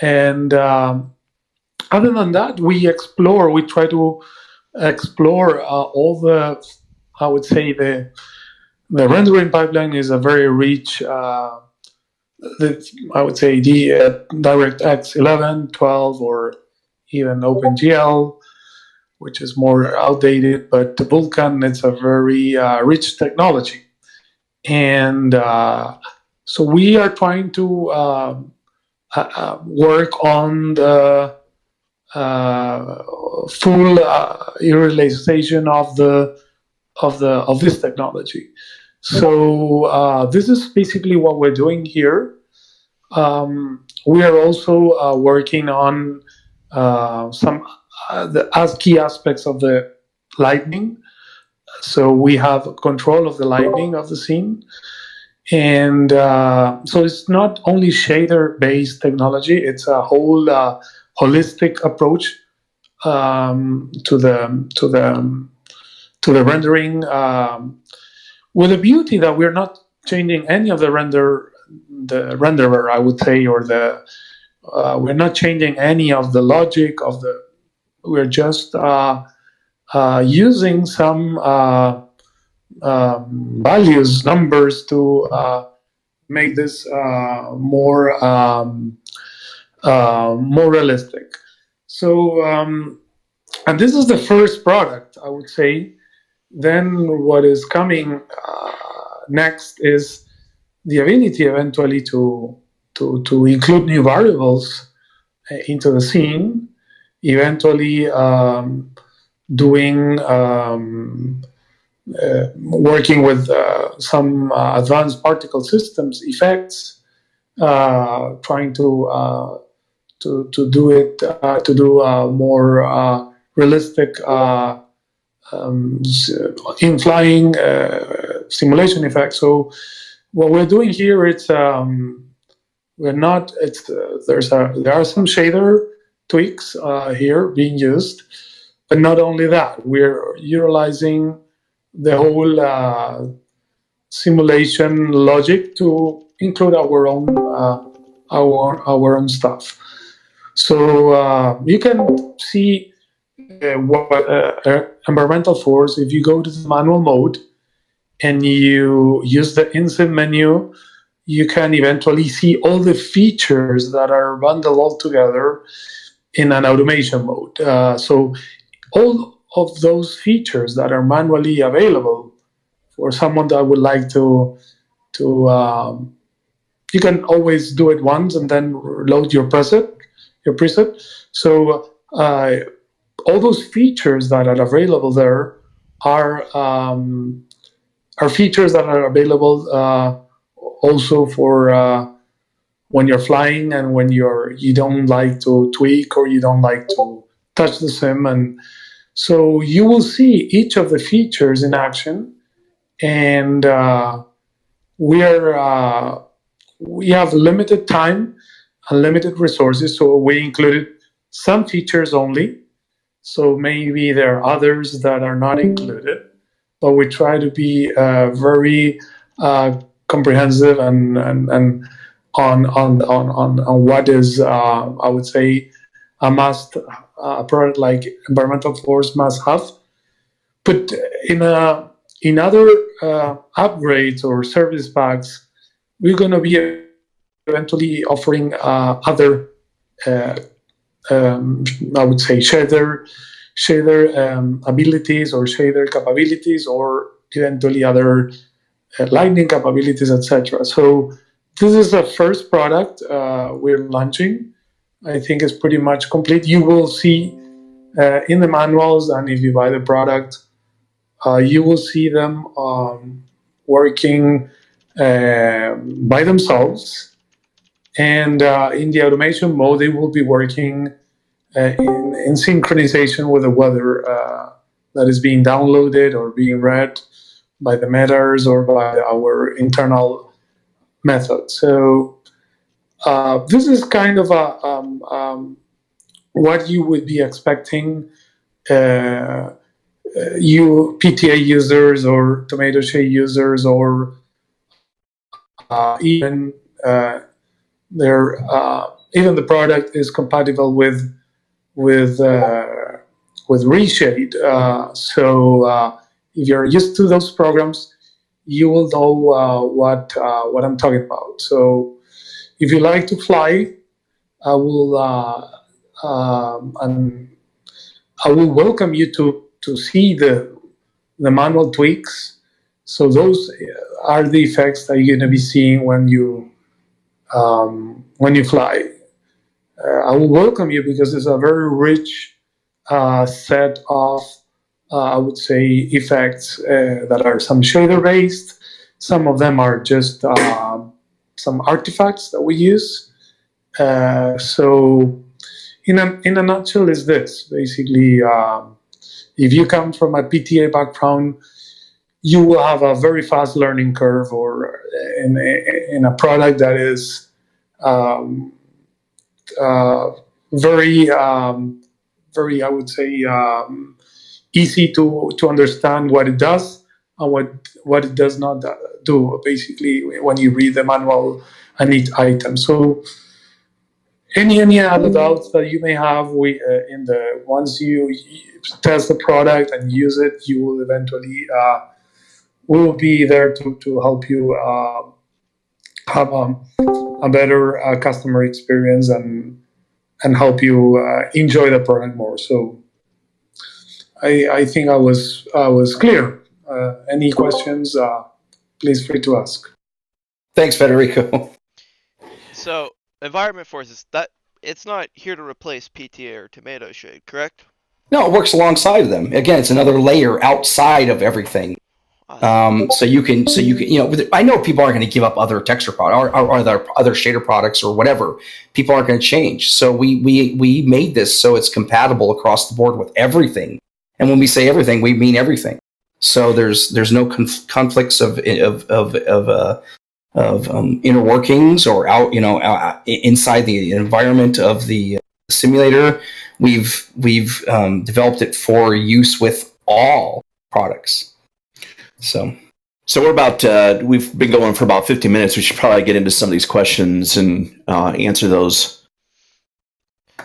And other than that, we try to explore all the, I would say, the rendering pipeline is a very rich, I would say, the DirectX 11, 12, or even OpenGL, which is more outdated, but the Vulkan, it's a very rich technology. And so we are trying to work on the full realization of this technology. So this is basically what we're doing here. We are also working on some the key aspects of the lighting. So we have control of the lighting of the scene. And so it's not only shader-based technology, it's a whole holistic approach to the rendering, with the beauty that we're not changing any of the renderer, I would say, or we're not changing any of the logic of the. We're just using some values, numbers to make this more realistic. So, and this is the first product, I would say. Then what is coming next is the ability eventually to include new variables into the scene, eventually doing working with some advanced particle systems effects, trying to do it to do more realistic in flying simulation effects. So what we're doing here, it's we're not. It's there are some shader tweaks here being used, but not only that, we're utilizing the whole simulation logic to include our own stuff. So you can see what environmental force. If you go to the manual mode and you use the insert menu, you can eventually see all the features that are bundled all together in an automation mode. So all of those features that are manually available for someone that would like to you can always do it once and then load your preset. So all those features that are available there are features that are available also for when you're flying and when you don't like to tweak or you don't like to touch the sim. And so you will see each of the features in action, and we have limited time and limited resources, so we included some features only. So maybe there are others that are not included, but we try to be very comprehensive and on what is I would say a must, a product like environmental force must have. But in other upgrades or service packs, we're going to be eventually offering other I would say shader abilities or shader capabilities, or eventually other lightning capabilities, etc. So this is the first product we're launching. I think it's pretty much complete. You will see in the manuals, and if you buy the product, you will see them working by themselves. And in the automation mode, they will be working in synchronization with the weather that is being downloaded or being read by the meters or by our internal method. So this is kind of what you would be expecting you PTA users or tomato shade users, or even even the product is compatible with reshade. So if you're used to those programs, you will know what I'm talking about. So if you like to fly, I will and I will welcome you to see the manual tweaks. So those are the effects that you're going to be seeing when you fly. I will welcome you because it's a very rich set of, I would say, effects that are some shader based. Some of them are just some artifacts that we use. So, in a nutshell, is this basically? If you come from a PTA background, you will have a very fast learning curve, or in a product that is um, very, very, I would say, easy to understand what it does and what it does not do. Basically, when you read the manual on each item. So any other doubts that you may have, we in the once you test the product and use it, you will eventually we will be there to help you have a better customer experience and help you enjoy the product more. So I think I was clear. Any questions? Please free to ask. Thanks, Federico. So, environment forces, that it's not here to replace PTA or tomato shade, correct? No, it works alongside them. Again, it's another layer outside of everything. So you can, I know people aren't going to give up other texture products or other shader products or whatever. People aren't going to change. So we made this so it's compatible across the board with everything. And when we say everything, we mean everything. So there's no conflicts of inner workings or out, inside the environment of the simulator. We've developed it for use with all products. So we're about we've been going for about 50 minutes. We should probably get into some of these questions and answer those.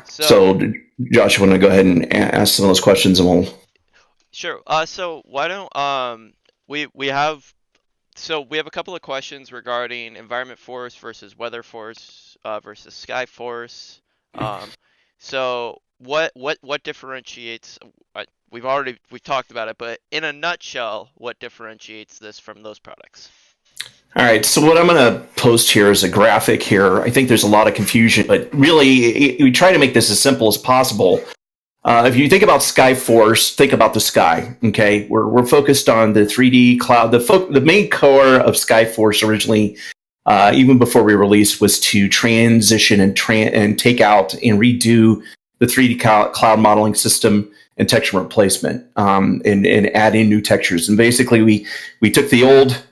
So Josh, you want to go ahead and ask some of those questions, and we'll. Sure. So why don't we have a couple of questions regarding environment force versus weather force versus sky force. So what differentiates? We've talked about it, but in a nutshell, what differentiates this from those products? All right, so what I'm going to post here is a graphic here. I think there's a lot of confusion, but really, we try to make this as simple as possible. If you think about Skyforce, think about the sky. Okay, we're focused on the 3D cloud. The main core of Skyforce originally, even before we released, was to transition and take out and redo the 3D cloud modeling system and texture replacement, and add in new textures. And basically, we took the old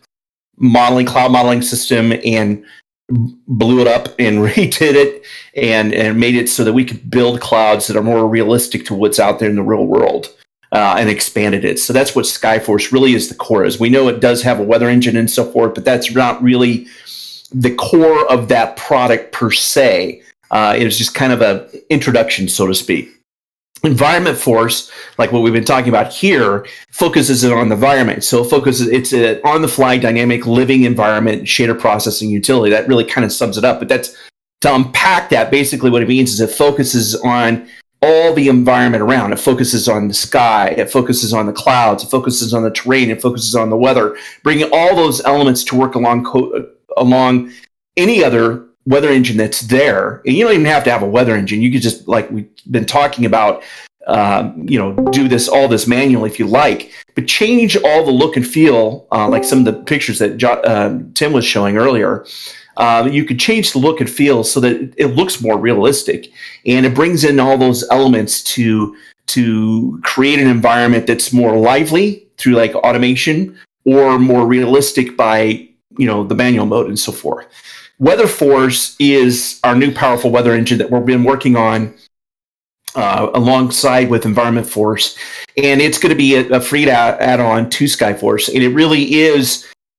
cloud modeling system and blew it up and redid it and made it so that we could build clouds that are more realistic to what's out there in the real world, and expanded it. So that's what Skyforce really is the core is. We know it does have a weather engine and so forth, but that's not really the core of that product per se. It was just kind of an introduction, so to speak. Environment force, like what we've been talking about here, focuses on the environment. So it's an on-the-fly, dynamic, living environment, shader processing utility. That really kind of sums it up. But that's to unpack that. Basically, what it means is it focuses on all the environment around. It focuses on the sky. It focuses on the clouds. It focuses on the terrain. It focuses on the weather, bringing all those elements to work along any other weather engine that's there. And you don't even have to have a weather engine. You could just, like we've been talking about, do all this manually if you like, but change all the look and feel, like some of the pictures that Tim was showing earlier. You could change the look and feel so that it looks more realistic, and it brings in all those elements to create an environment that's more lively through like automation, or more realistic by the manual mode and so forth. Weather Force is our new powerful weather engine that we've been working on alongside with Environment Force, and it's going to be a free add-on to Skyforce, and it really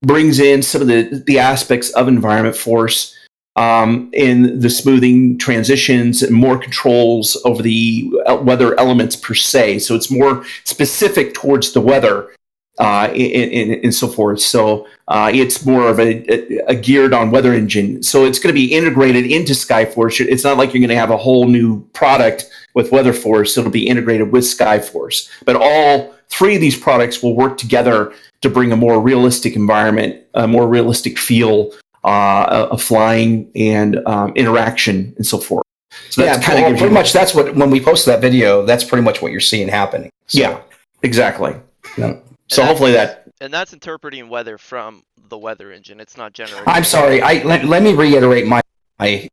brings in some of the aspects of Environment Force in the smoothing transitions and more controls over the weather elements per se. So it's more specific towards the weather and so forth. So it's more of a geared on weather engine. So it's going to be integrated into Skyforce. It's not like you're going to have a whole new product with Weather Force. It'll be integrated with Skyforce. But all three of these products will work together to bring a more realistic environment, a more realistic feel of flying and interaction and so forth. So that's pretty much that's what, when we posted that video, that's pretty much what you're seeing happening. So, yeah, exactly. Yeah. So hopefully that. And that's interpreting weather from the weather engine. It's not generating. I'm sorry. Let me reiterate I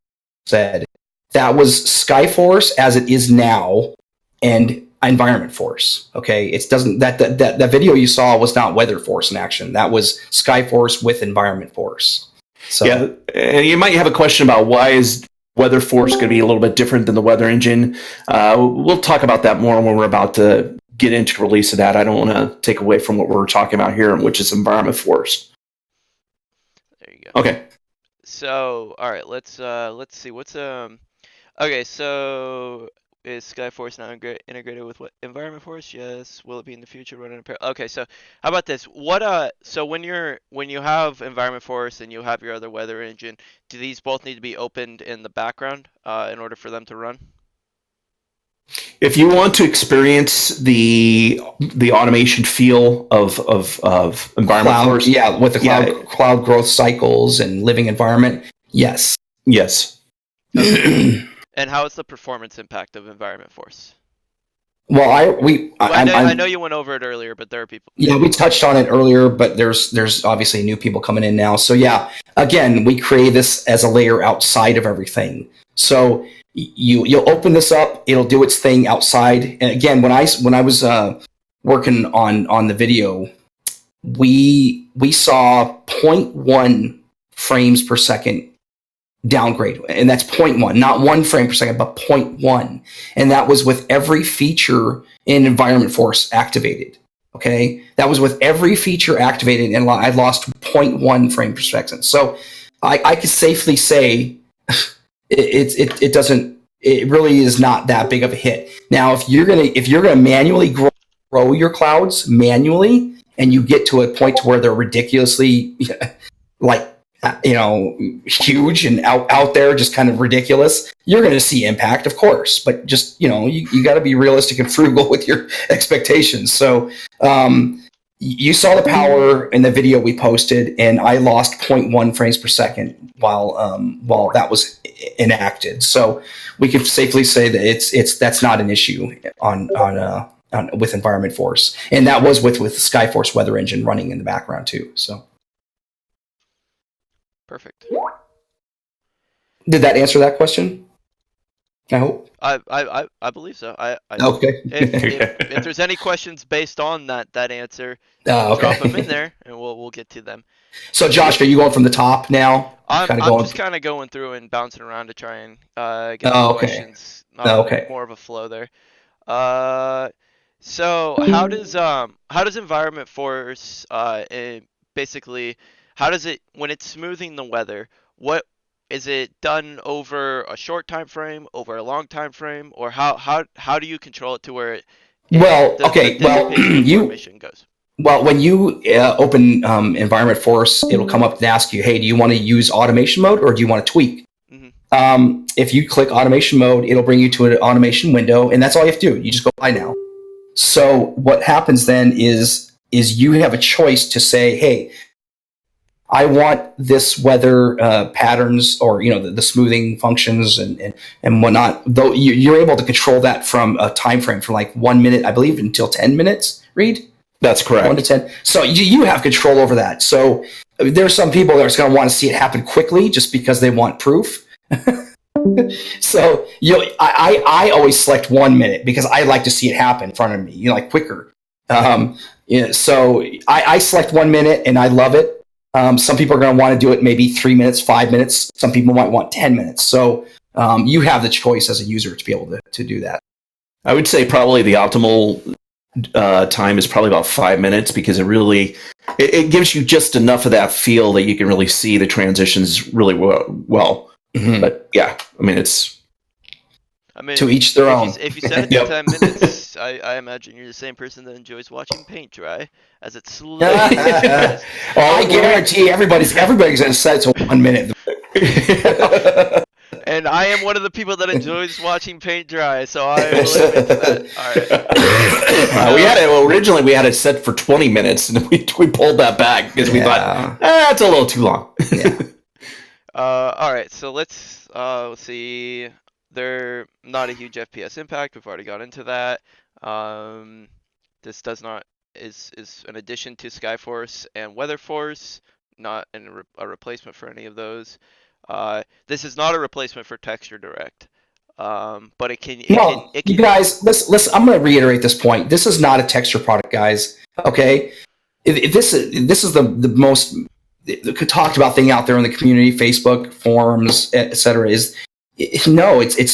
said. That was Skyforce as it is now, and Environment Force. Okay, it doesn't that video you saw was not Weather Force in action. That was Skyforce with Environment Force. So yeah, and you might have a question about why is Weather Force going to be a little bit different than the weather engine. We'll talk about that more when we're about to get into release of that. I don't want to take away from what we're talking about here, which is Environment Force. There you go. Okay. So, all right, let's see what's okay, so is Skyforce now integrated with what Environment Force? Yes. Will it be in the future running a pair? Okay, so how about this? So when you have Environment Force and you have your other weather engine, do these both need to be opened in the background in order for them to run? If you want to experience the automation feel of Environment Force, with the cloud growth cycles and living environment, yes. And how is the performance impact of Environment Force? Well, I know you went over it earlier, but there are people. Yeah, we touched on it earlier, but there's obviously new people coming in now. So yeah, again, we create this as a layer outside of everything. So you'll open this up, it'll do its thing outside. And again, when I was working on the video, we saw 0.1 frames per second downgrade, and that's 0.1, not 1 frame per second, but 0.1, and that was with every feature in Environment Force activated. Okay, that was with every feature activated, and I lost 0.1 frame per second. So I could safely say it really is not that big of a hit. Now, if you're gonna manually grow your clouds manually, and you get to a point to where they're ridiculously huge and out there, just kind of ridiculous, you're going to see impact, of course, but just, you got to be realistic and frugal with your expectations. So, you saw the power in the video we posted, and I lost 0.1 frames per second while that was enacted. So we can safely say that that's not an issue on with Environment Force. And that was with Skyforce weather engine running in the background too. So. Perfect. Did that answer that question? I hope. I believe so. Okay. If there's any questions based on that answer, okay. Drop them in there, and we'll get to them. So, Josh, are you going from the top now? I'm just kind of going through and bouncing around to try and get questions. More of a flow there. So how does Environment Force basically, how does it, when it's smoothing the weather, what is it done over a short time frame, over a long time frame, or how do you control it to where information goes? Well, when you open Environment Force, it'll come up and ask you, hey, do you want to use automation mode or do you want to tweak? Mm-hmm. If you click automation mode, it'll bring you to an automation window, and that's all you have to do. You just go by now. So what happens then is you have a choice to say, hey, I want this weather patterns, or the smoothing functions and whatnot. Though you're able to control that from a time frame from like 1 minute, I believe, until 10 minutes. Reed, that's correct. 1 to 10. So you have control over that. So there's some people that are going to want to see it happen quickly just because they want proof. So I always select 1 minute because I like to see it happen in front of me, quicker. So I select 1 minute and I love it. Some people are going to want to do it maybe 3 minutes, 5 minutes. Some people might want 10 minutes. So you have the choice as a user to be able to do that. I would say probably the optimal time is probably about 5 minutes, because it gives you just enough of that feel that you can really see the transitions really well. Mm-hmm. But yeah, I mean, to each their own. If you set it to 10 minutes, I imagine you're the same person that enjoys watching paint dry as it slowly dries. I guarantee everybody's going to set it to 1 minute. And I am one of the people that enjoys watching paint dry, so I will admit to that. All right. Originally we had it set for 20 minutes, and we pulled that back because we thought, it's a little too long. Yeah. All right, so let's see. They're not a huge FPS impact. We've already got into that. This is an addition to Skyforce and Weatherforce, not a replacement for any of those. This is not a replacement for Texture Direct, but it can. You guys, listen. I'm going to reiterate this point. This is not a texture product, guys. Okay, this is the most talked about thing out there in the community, Facebook forums, etc. It's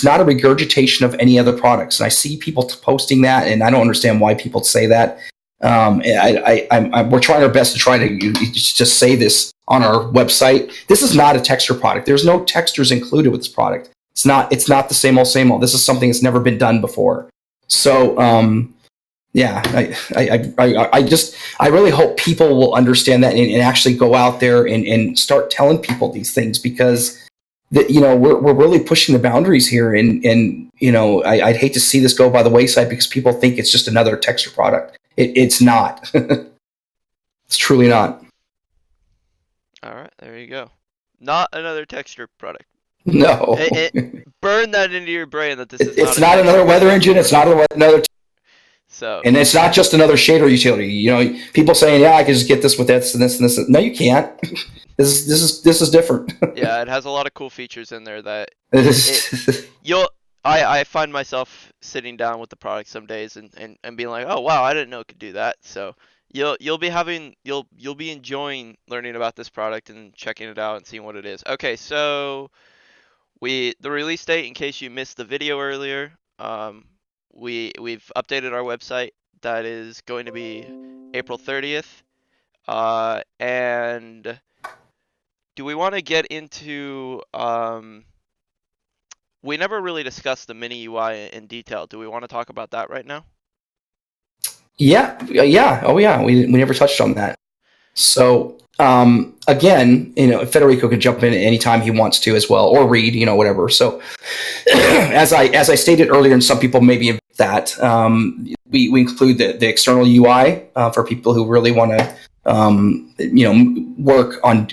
not a regurgitation of any other products. And I see people posting that, and I don't understand why people say that. We're trying our best to try to just say this on our website. This is not a texture product. There's no textures included with this product. It's not the same old. This is something that's never been done before. So, I really hope people will understand that and actually go out there and start telling people these things, because we're really pushing the boundaries here, and I'd hate to see this go by the wayside because people think it's just another texture product. It's not. It's truly not. All right, there you go. Not another texture product. No. Burn that into your brain that this is. It's not another weather engine. It's not another. So. And it's not just another shader utility. People saying, "Yeah, I can just get this with this and this and this." No, you can't. This is different. Yeah, it has a lot of cool features in there that I find myself sitting down with the product some days and being like, oh wow, I didn't know it could do that. So you'll be enjoying learning about this product and checking it out and seeing what it is. Okay, so the release date, in case you missed the video earlier, we've updated our website. That is going to be April 30th. And do we want to get into we never really discussed the mini UI in detail. Do we want to talk about that right now? Yeah. Oh yeah, we never touched on that. So again, Federico can jump in at any time he wants to as well, or read, whatever. So as I stated earlier, and some people maybe that we include the external UI for people who really want to work on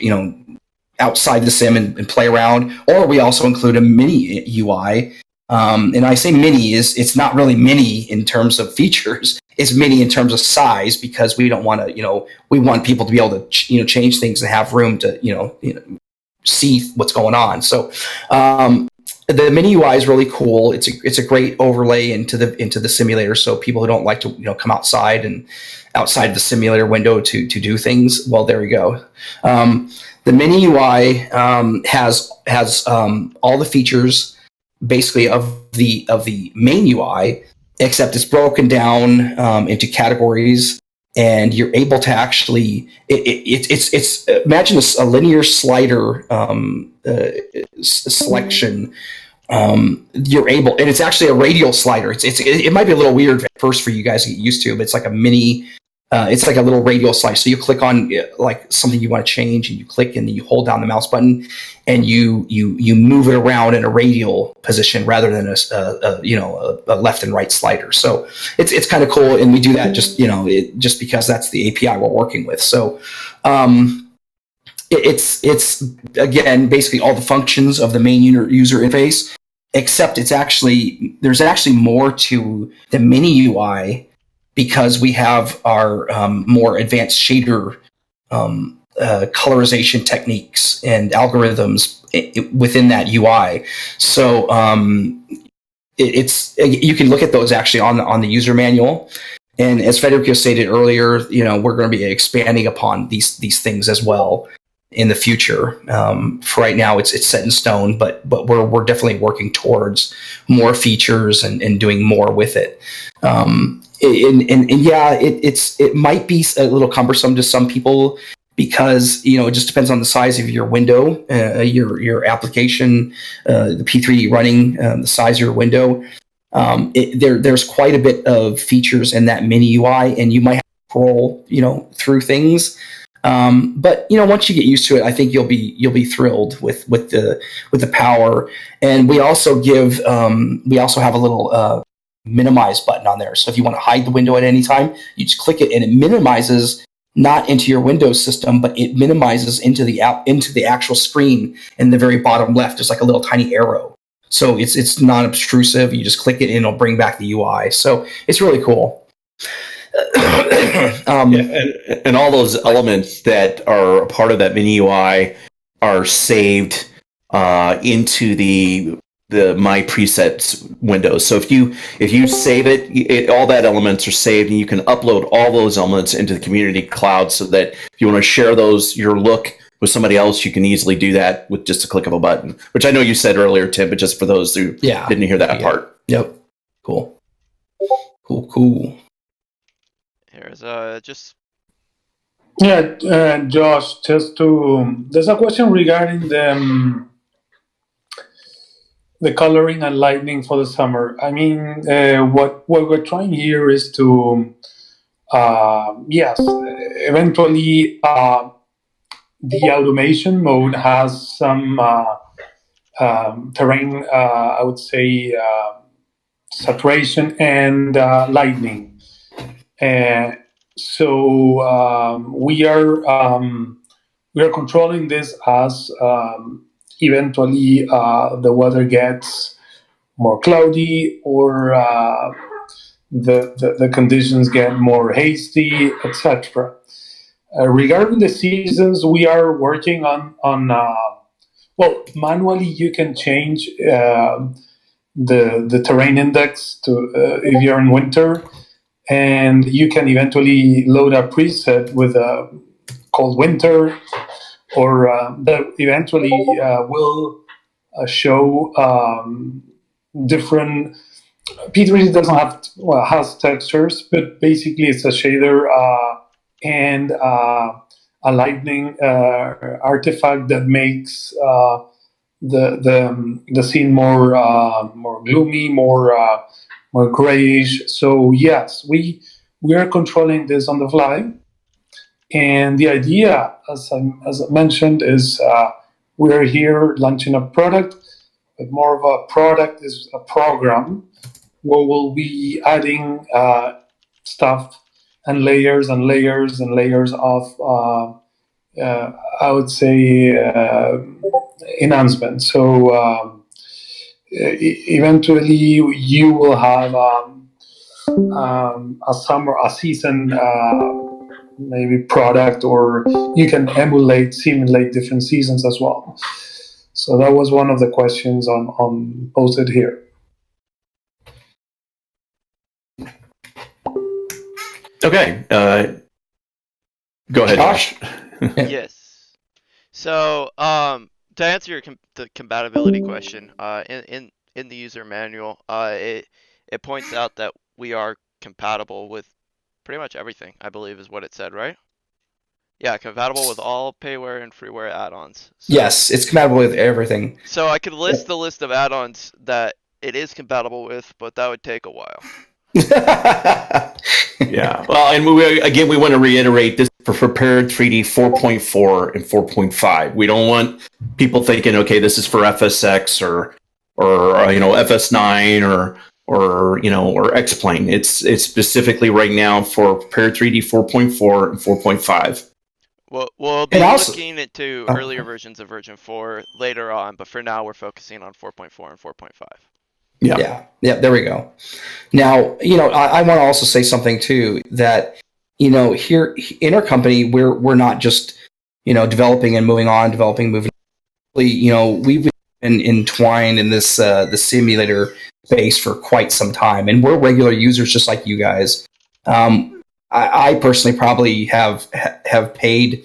outside the sim and play around, or we also include a mini UI. And I say mini it's not really mini in terms of features. It's mini in terms of size, because we don't want to, we want people to be able to, change things and have room to, see what's going on. So, the mini UI is really cool. It's a great overlay into the simulator. So people who don't like to, come outside the simulator window to do things, well, there we go. The mini UI has all the features basically of the main UI, except it's broken down into categories, and you're able to actually it's imagine a linear slider selection. You're able, and it's actually a radial slider. It might be a little weird at first for you guys to get used to, but it's like a mini. It's like a little radial slice. So you click on like something you want to change, and you click, and then you hold down the mouse button, and you move it around in a radial position rather than a left and right slider. So it's kind of cool, and we do that just because that's the API we're working with. So it's again basically all the functions of the main user interface, except there's actually more to the mini UI, because we have our more advanced shader colorization techniques and algorithms within that UI. So you can look at those actually on the user manual. And as Federico stated earlier, we're going to be expanding upon these things as well in the future. For right now, it's set in stone, but we're definitely working towards more features and doing more with it. And yeah, it might be a little cumbersome to some people because it just depends on the size of your window, your application, the P3 running, the size of your window. There's quite a bit of features in that mini UI, and you might have to scroll, through things. But once you get used to it, I think you'll be thrilled with the power. And we also have a little minimize button on there. So if you want to hide the window at any time, you just click it, and it minimizes not into your Windows system, but it minimizes into the actual screen in the very bottom left. There's like a little tiny arrow. So it's not obtrusive. You just click it and it'll bring back the UI. So it's really cool. And all those elements that are a part of that mini UI are saved into the My Presets window. So if you save it, all that elements are saved, and you can upload all those elements into the community cloud, so that if you want to share your look with somebody else, you can easily do that with just a click of a button, which I know you said earlier, Tim, but just for those who didn't hear that part. Yep. Cool. Here's just... Yeah, Josh, there's a question regarding the coloring and lighting for the summer. I mean, what we're trying here is to, eventually, the automation mode has some terrain, I would say, saturation and lightning. So we are controlling this as eventually the weather gets more cloudy, or the conditions get more hazy, etc. Regarding the seasons, we are working on manually you can change the terrain index to if you're in winter, and you can eventually load a preset with a cold winter, or that eventually will show different. P3 doesn't have has textures, but basically it's a shader and a lightning artifact that makes the scene more gloomy, more grayish. So yes, we are controlling this on the fly, and the idea, as I mentioned, is we're here launching a product, but more of a product is a program where we'll be adding stuff and layers and layers and layers of I would say enhancement. So eventually you will have a season maybe product, or you can simulate different seasons as well. So that was one of the questions on posted here. Okay. Go ahead, Josh. Yes. So, to answer your the compatibility question, in the user manual, it points out that we are compatible with pretty much everything, I believe is what it said, right? Yeah, compatible with all payware and freeware add-ons. So, yes, it's compatible with everything. So I could list the list of add-ons that it is compatible with, but that would take a while. Yeah. Well, and we want to reiterate this for Prepared 3D 4.4 and 4.5. We don't want people thinking, okay, this is for FSX or FS9 or X-Plane. It's specifically right now for Prepared 3D 4.4 and 4.5. We'll be looking into earlier versions of version 4 later on, but for now we're focusing on 4.4 and 4.5. Yeah. There we go. Now, I want to also say something too, that here in our company, we're not just developing and moving on, moving. We've been entwined in this the simulator space for quite some time, and we're regular users just like you guys. I personally probably have paid.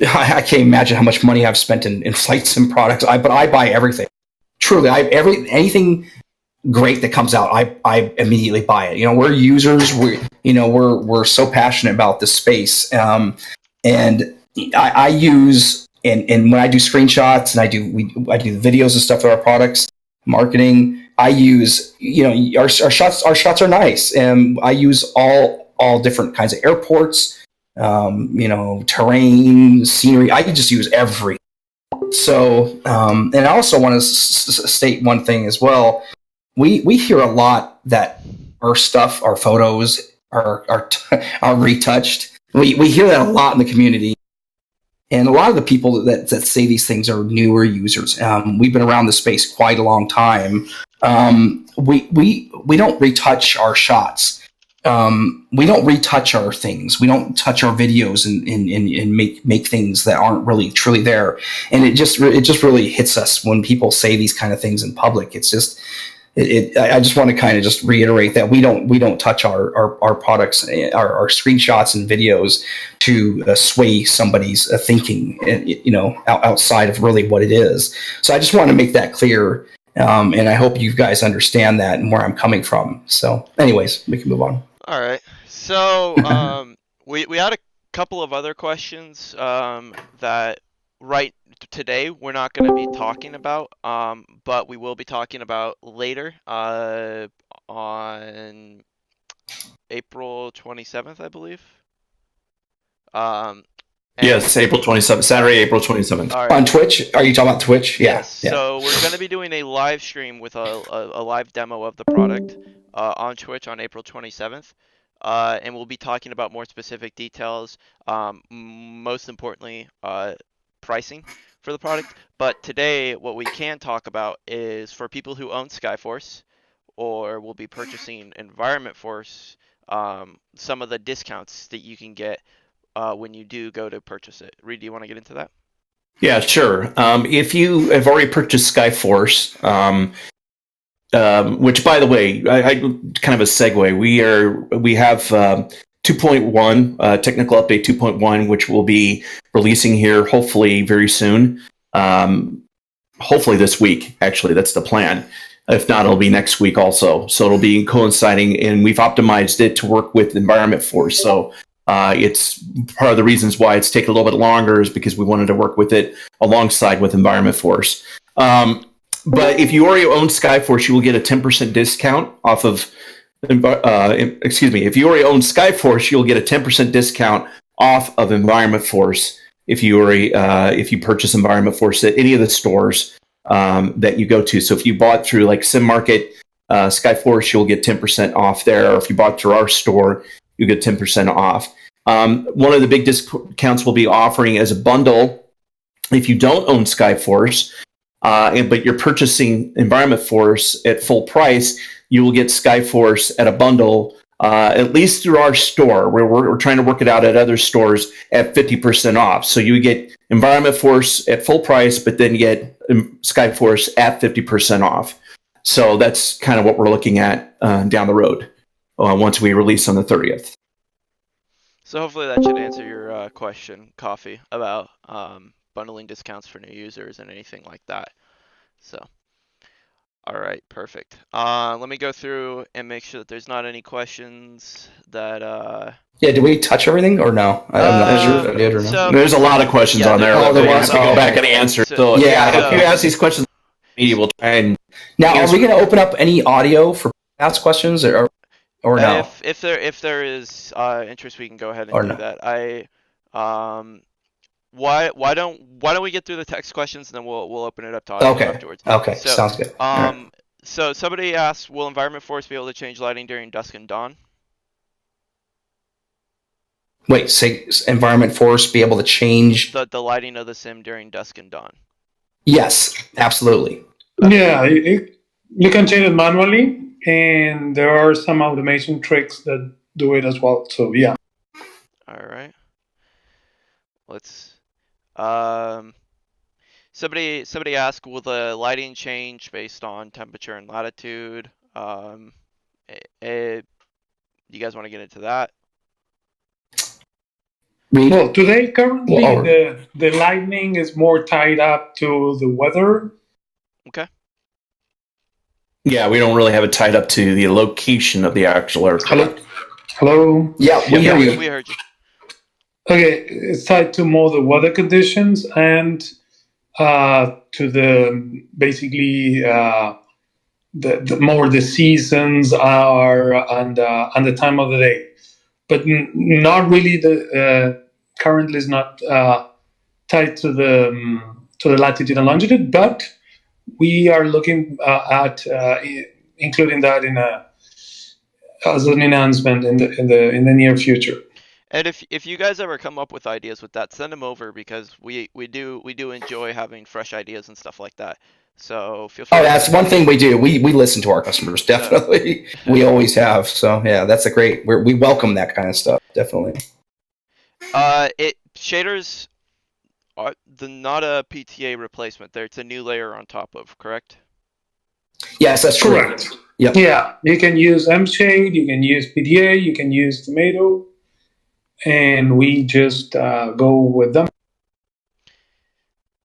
I can't imagine how much money I've spent in flight sim products. But I buy everything. Truly, anything great that comes out, I immediately buy it. We're users. We're so passionate about this space, and I use and when I do screenshots and I do videos and stuff of our products, marketing. I use our shots are nice, and I use all different kinds of airports, terrain, scenery. I can just use every. So, and I also want to state one thing as well. We hear a lot that our stuff, our photos are retouched. We hear that a lot in the community, and a lot of the people that say these things are newer users. We've been around the space quite a long time. We don't retouch our shots. We don't retouch our things. We don't touch our videos and make things that aren't really truly there. And it just really hits us when people say these kind of things in public. It's just I just want to kind of just reiterate that we don't touch our products, our screenshots and videos to sway somebody's thinking, outside of really what it is. So I just want to make that clear. And I hope you guys understand that and where I'm coming from. So anyways, we can move on. All right. So we had a couple of other questions that right today we're not going to be talking about, but we will be talking about later on April 27th, I believe. Yes, April 27th, Saturday, April 27th. All right. On Twitch? Are you talking about Twitch? Yes. Yeah. So we're going to be doing a live stream with a live demo of the product on Twitch on April 27th. And we'll be talking about more specific details, most importantly, pricing for the product. But today, what we can talk about is for people who own Skyforce or will be purchasing Environment Force, some of the discounts that you can get when you do go to purchase it. Reed, do you want to get into that? Yeah, sure. If you have already purchased Skyforce, which, by the way, I kind of a segue. We have 2.1 technical update 2.1, which we'll be releasing here hopefully very soon. Hopefully this week. Actually, that's the plan. If not, it'll be next week also. So it'll be coinciding, and we've optimized it to work with Environment Force. So it's part of the reasons why it's taken a little bit longer is because we wanted to work with it alongside with Environment Force. But if you already own Skyforce, you will get a 10% discount off of. If you already own Skyforce, you'll get a 10% discount off of Environment Force if you purchase Environment Force at any of the stores that you go to. So if you bought through like SimMarket, Skyforce, you'll get 10% off there. Or if you bought through our store, you get 10% off. One of the big discounts we'll be offering as a bundle, if you don't own Skyforce, but you're purchasing Environment Force at full price, you will get Skyforce at a bundle, at least through our store, where we're trying to work it out at other stores at 50% off. So you get Environment Force at full price, but then you get Skyforce at 50% off. So that's kind of what we're looking at down the road once we release on the 30th. So hopefully that should answer your question, Coffee, about bundling discounts for new users and anything like that. So, all right, perfect. Let me go through and make sure that there's not any questions that. Yeah, did we touch everything or no? I'm not sure if I did or not. So, There's a lot of questions on there. Oh, there was. To go back and answer. So Yeah. if you ask these questions, we'll try and. Now, are we going to open up any audio for ask questions or no? If there is interest, we can go ahead and Or do no. that. Why don't we get through the text questions and then we'll open it up to audio afterwards. Okay, So, sounds good. Right. So somebody asked, will Environment Force be able to change lighting during dusk and dawn? Wait, say Environment Force be able to change the lighting of the sim during dusk and dawn? Yes, absolutely. Yeah, you can change it manually, and there are some automation tricks that do it as well. So yeah. All right. Let's. Somebody asked, will the lighting change based on temperature and latitude? you guys want to get into that? Well, today, currently, Well, the lightning is more tied up to the weather. Okay. Yeah, we don't really have it tied up to the location of the actual aircraft. Hello? yeah, we hear Yeah, you. we heard you. Okay, it's tied to more the weather conditions and to the basically the more the seasons are and the time of the day, but not really the currently is not tied to the latitude and longitude, but we are looking at including that in a as an enhancement in the near future. And if you guys ever come up with ideas with that, send them over because we do enjoy having fresh ideas and stuff like that. So feel free Oh, to that's send one those. thing we do. We listen to our customers, definitely. We always have. So yeah, that's a great. We welcome that kind of stuff, definitely. Shaders are not a PTA replacement. It's a new layer on top of, correct? Yes, that's true. Correct. Yep. Yeah, you can use M shade, you can use PDA, you can use tomato, and we just go with them.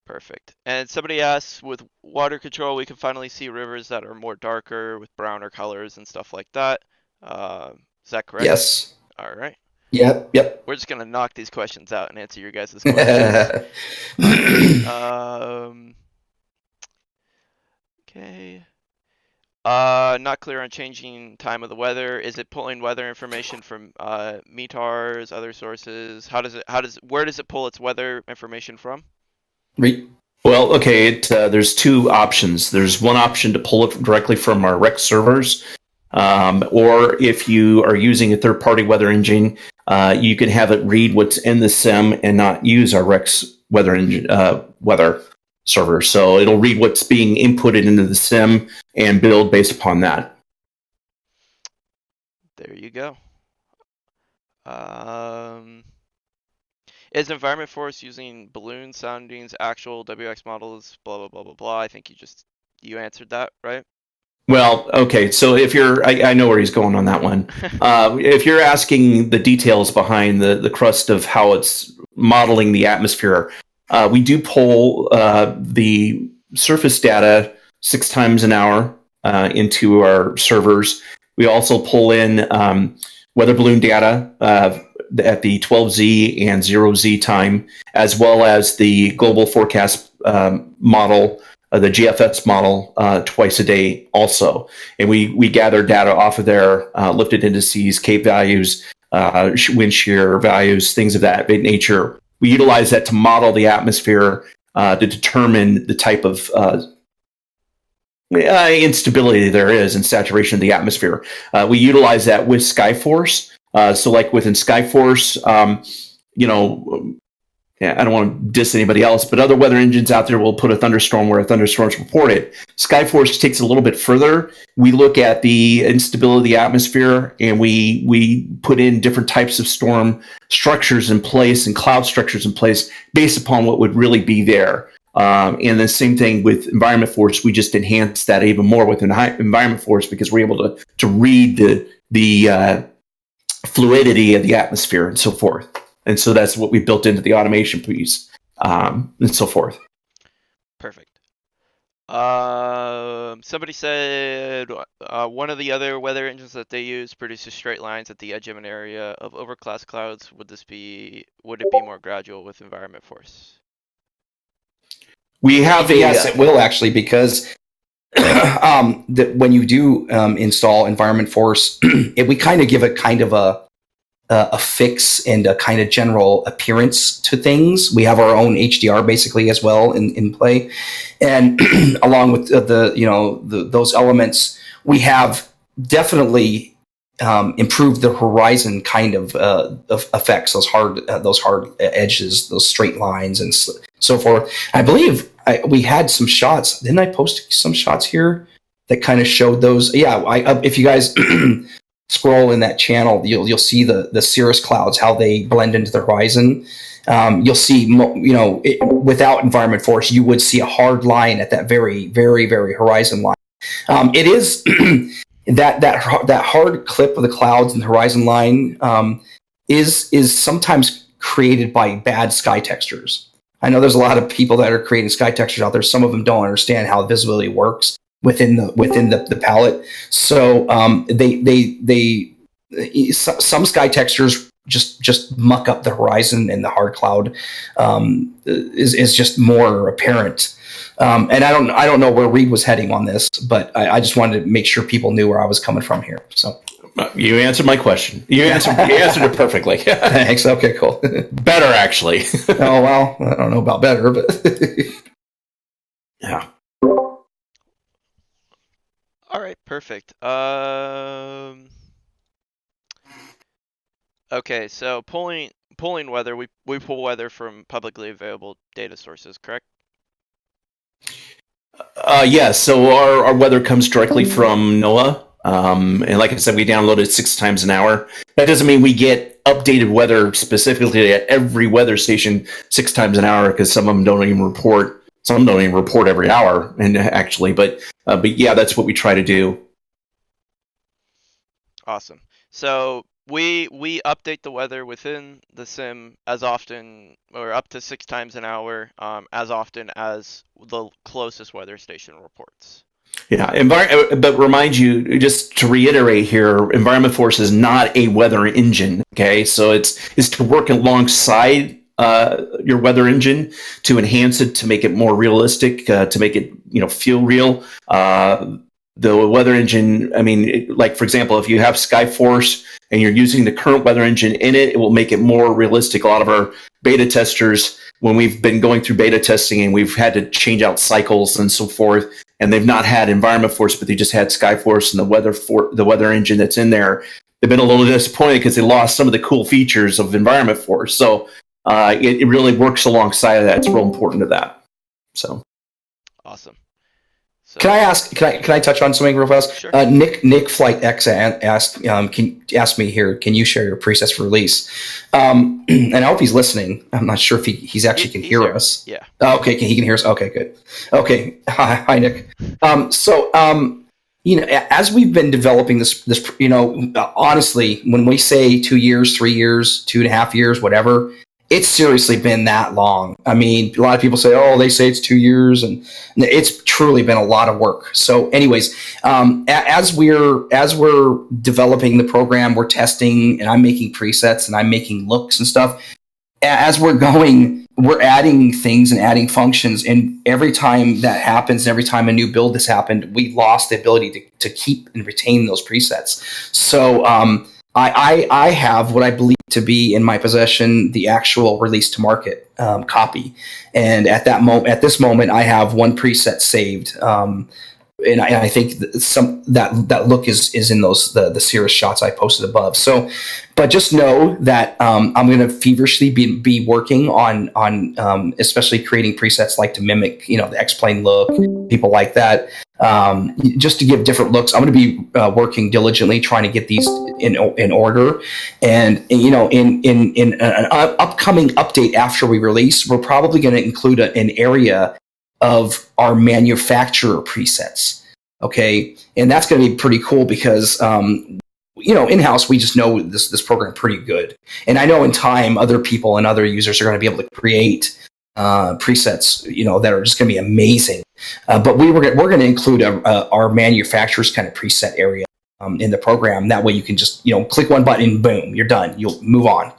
Perfect. And somebody asks, with water control, we can finally see rivers that are more darker with browner colors and stuff like that. Is that correct? Yes. All right. Yep. Yep. We're just gonna knock these questions out and answer your guys' questions. Okay. Not clear on changing time of the weather. Is it pulling weather information from METARs, other sources? Where does it pull its weather information from? Well, okay, there's two options. There's one option to pull it directly from our rec servers, or if you are using a third-party weather engine, you can have it read what's in the sim and not use our Rex weather server. So it'll read what's being inputted into the sim and build based upon that. There you go. Is Environment Force using balloon soundings, actual WX models, blah, blah, blah, blah, blah? I think you answered that, right? Well, okay, so if I know where he's going on that one. If you're asking the details behind the crust of how it's modeling the atmosphere, we do pull the surface data 6 times an hour into our servers. We also pull in weather balloon data at the 12Z and 0Z time, as well as the global forecast model, the GFX model, twice a day also. And we gather data off of there, lifted indices, Cape values, wind shear values, things of that nature. We utilize that to model the atmosphere to determine the type of instability there is in saturation of the atmosphere. We utilize that with Skyforce. So like within Skyforce, I don't want to diss anybody else, but other weather engines out there will put a thunderstorm where a thunderstorm's reported. Skyforce takes it a little bit further. We look at the instability of the atmosphere and we put in different types of storm structures in place and cloud structures in place based upon what would really be there. And the same thing with Environment Force. We just enhance that even more with Environment Force because we're able to read the fluidity of the atmosphere and so forth. And so that's what we built into the automation piece and so forth. Perfect. Somebody said one of the other weather engines that they use produces straight lines at the edge of an area of overcast clouds. Would it be more gradual with Environment Force? We have yes, it will actually, because when you do install Environment Force, we kind of give it kind of a fix and a kind of general appearance to things. We have our own HDR basically as well in play, and along with those elements, we have definitely improved the horizon kind of effects, those hard edges, those straight lines, and so forth. I believe we had some shots. Didn't I post some shots here that kind of showed those? Yeah, if you guys scroll in that channel, you'll see the cirrus clouds, how they blend into the horizon. You'll see, without Environment Force, you would see a hard line at that very, very, very horizon line. It is that hard clip of the clouds and the horizon line is sometimes created by bad sky textures. I know there's a lot of people that are creating sky textures out there. Some of them don't understand how visibility works within the palette. So some sky textures just muck up the horizon, and the hard cloud is just more apparent. And I don't know where Reed was heading on this, but I just wanted to make sure people knew where I was coming from here. So You answered my question. You answered it perfectly. thanks. Okay, cool. Better, actually. Oh well, I don't know about better, but Yeah. All right, perfect. Okay, so pulling weather, we pull weather from publicly available data sources, correct? Yeah, so our weather comes directly from NOAA. And like I said, we download it 6 times an hour. That doesn't mean we get updated weather specifically at every weather station 6 times an hour, because some of them don't even report. Some don't even report every hour, and actually, but yeah, that's what we try to do. Awesome. So we update the weather within the sim as often, or up to 6 times an hour, as often as the closest weather station reports. Yeah, but remind you, just to reiterate here, Environment Force is not a weather engine. Okay, so it's to work alongside your weather engine to enhance it, to make it more realistic, to make it feel real. The weather engine, I mean, like for example, if you have Skyforce and you're using the current weather engine in it, it will make it more realistic. A lot of our beta testers, when we've been going through beta testing and we've had to change out cycles and so forth, and they've not had Environment Force, but they just had Skyforce and the weather engine that's in there, they've been a little disappointed because they lost some of the cool features of Environment Force. So it really works alongside of that. It's real important to that. So awesome. So, can I touch on something real fast? Sure. Nick Flight X asked me here, can you share your presets for release? And I hope he's listening. I'm not sure if he's actually can hear us. Yeah. Okay, he can hear us. Okay, good. Okay, hi Nick. As we've been developing this, honestly, when we say 2 years, 3 years, 2.5 years, whatever, it's seriously been that long. I mean, a lot of people say, oh, they say it's 2 years, and it's truly been a lot of work. So anyways, as we're developing the program, we're testing, and I'm making presets and I'm making looks and stuff. As we're going, we're adding things and adding functions. And every time that happens, and every time a new build has happened, we lost the ability to keep and retain those presets. So I have what I believe to be in my possession the actual release to market copy, and at this moment, I have one preset saved, and I think that look is in those the Cirrus shots I posted above. So, but just know that I'm going to feverishly be working on especially creating presets like to mimic the X-plane look, people like that. Just to give different looks, I'm going to be working diligently trying to get these in order, and in an upcoming update after we release, we're probably going to include an area of our manufacturer presets. Okay, and that's going to be pretty cool because in-house we just know this program pretty good, and I know in time other people and other users are going to be able to create presets that are just going to be amazing. But we're going to include our manufacturer's kind of preset area in the program. That way you can just click one button, boom, you're done. You'll move on.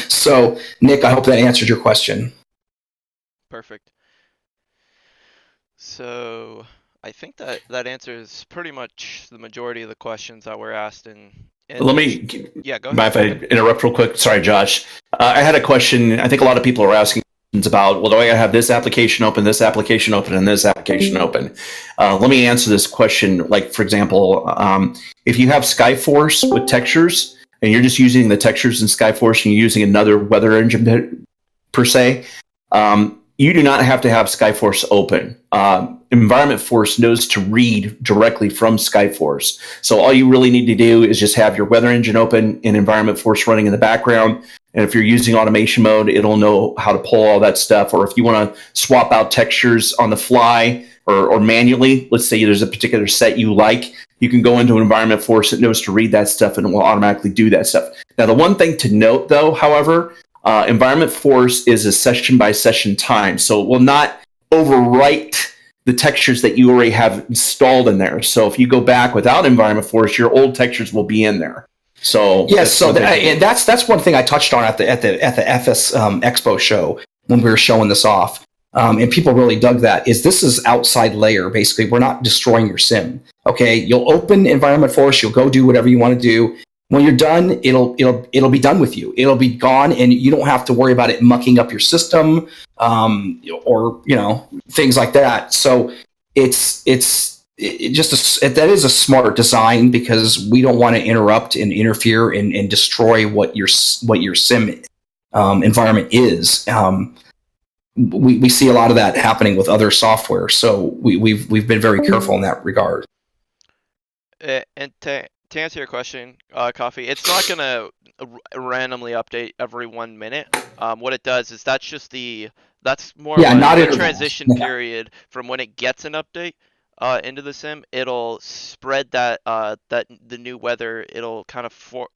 So Nick, I hope that answered your question. Perfect. So I think that answers pretty much the majority of the questions that were asked. Let me, yeah, go mind ahead. if I interrupt real quick? Sorry, Josh. I had a question. I think a lot of people are asking about, well, do I have this application open, and this application open? Let me answer this question. Like, for example, if you have Skyforce with textures, and you're just using the textures in Skyforce, and you're using another weather engine per se, you do not have to have Skyforce open. Environment Force knows to read directly from Skyforce. So all you really need to do is just have your weather engine open and Environment Force running in the background. And if you're using automation mode, it'll know how to pull all that stuff. Or if you want to swap out textures on the fly or manually, let's say there's a particular set you like, you can go into an environment force that knows to read that stuff and it will automatically do that stuff. Now, the one thing to note, though, however, environment force is a session by session time, so it will not overwrite the textures that you already have installed in there. So if you go back without environment force, your old textures will be in there. So yes, and that's one thing I touched on at the FS Expo show when we were showing this off, and people really dug that. This is outside layer. Basically, we're not destroying your sim. Okay, you'll open environment force, you'll go do whatever you want to do. When you're done, it'll be done with you. It'll be gone, and you don't have to worry about it mucking up your system, or things like that. So that is a smart design, because we don't want to interrupt and interfere and destroy what your sim environment is. We see a lot of that happening with other software, so we've been very careful in that regard. And to answer your question, Coffee, it's not gonna randomly update every 1 minute. What it does is that's more not like a intervals. transition period from when it gets an update into the sim. It'll spread that the new weather. It'll kind of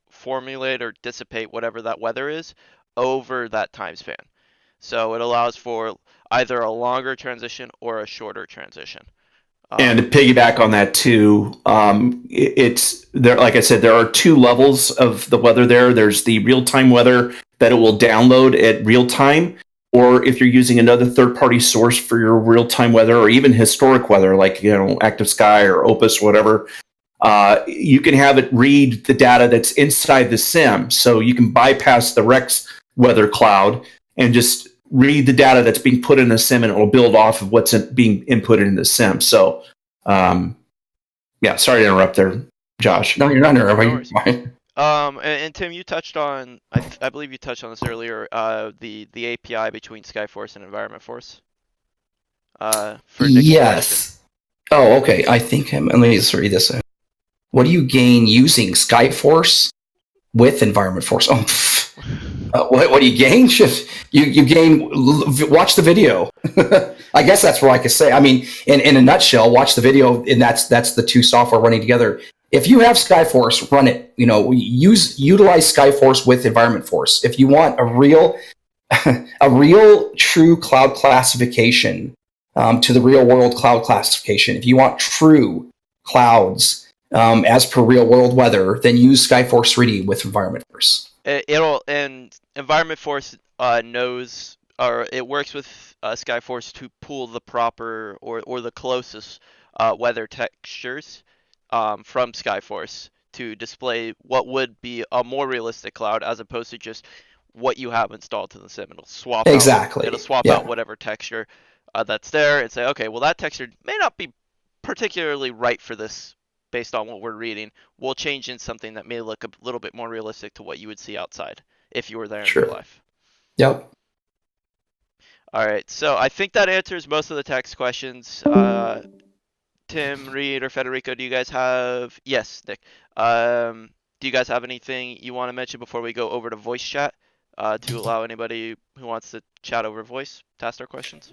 formulate or dissipate whatever that weather is over that time span. So it allows for either a longer transition or a shorter transition. And to piggyback on that too, it's there. Like I said, there are two levels of the weather there. There's the real-time weather that it will download at real time, or if you're using another third-party source for your real-time weather, or even historic weather, like Active Sky or Opus, whatever, you can have it read the data that's inside the sim. So you can bypass the Rex weather cloud and just read the data that's being put in the sim, and it will build off of what's being inputted in the sim. So, sorry to interrupt there, Josh. No, you're not interrupting. And Tim, you touched on, I believe you touched on this earlier, the API between Skyforce and Environment Force. Yes. Oh, okay. I think let me just read this. What do you gain using Skyforce with Environment Force? What do you gain? You gain. Watch the video. I guess that's what I could say. I mean, in a nutshell, watch the video, and that's the two software running together. If you have Skyforce, run it. Utilize Skyforce with Environment Force. If you want a real true cloud classification to the real world cloud classification, if you want true clouds as per real world weather, then use Skyforce 3D with Environment Force. And Environment Force knows, or it works with Skyforce to pull the proper or the closest weather textures from Skyforce to display what would be a more realistic cloud, as opposed to just what you have installed to the sim. It'll swap out whatever texture that's there and say, okay, well, that texture may not be particularly right for this based on what we're reading. We'll change in something that may look a little bit more realistic to what you would see outside if you were there in real life. Yep. All right, so I think that answers most of the text questions. Tim, Reed, or Federico, do you guys have... Yes, Nick. Do you guys have anything you want to mention before we go over to voice chat to allow anybody who wants to chat over voice to ask their questions?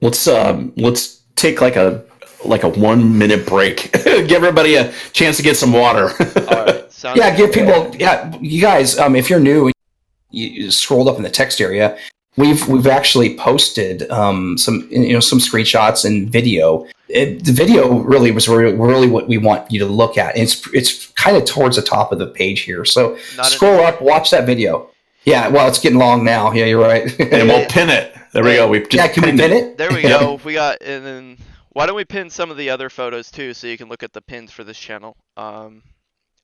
Let's take like a 1 minute break. Give everybody a chance to get some water. All right. Give people. Yeah, you guys. If you're new, you scrolled up in the text area. We've actually posted some screenshots and video. The video really was really what we want you to look at. And it's kind of towards the top of the page here. So scroll up, watch that video. Yeah, well, it's getting long now. Yeah, you're right. And we'll pin it. There we go. Can we pin it? There we go. We got, and then why don't we pin some of the other photos too, so you can look at the pins for this channel.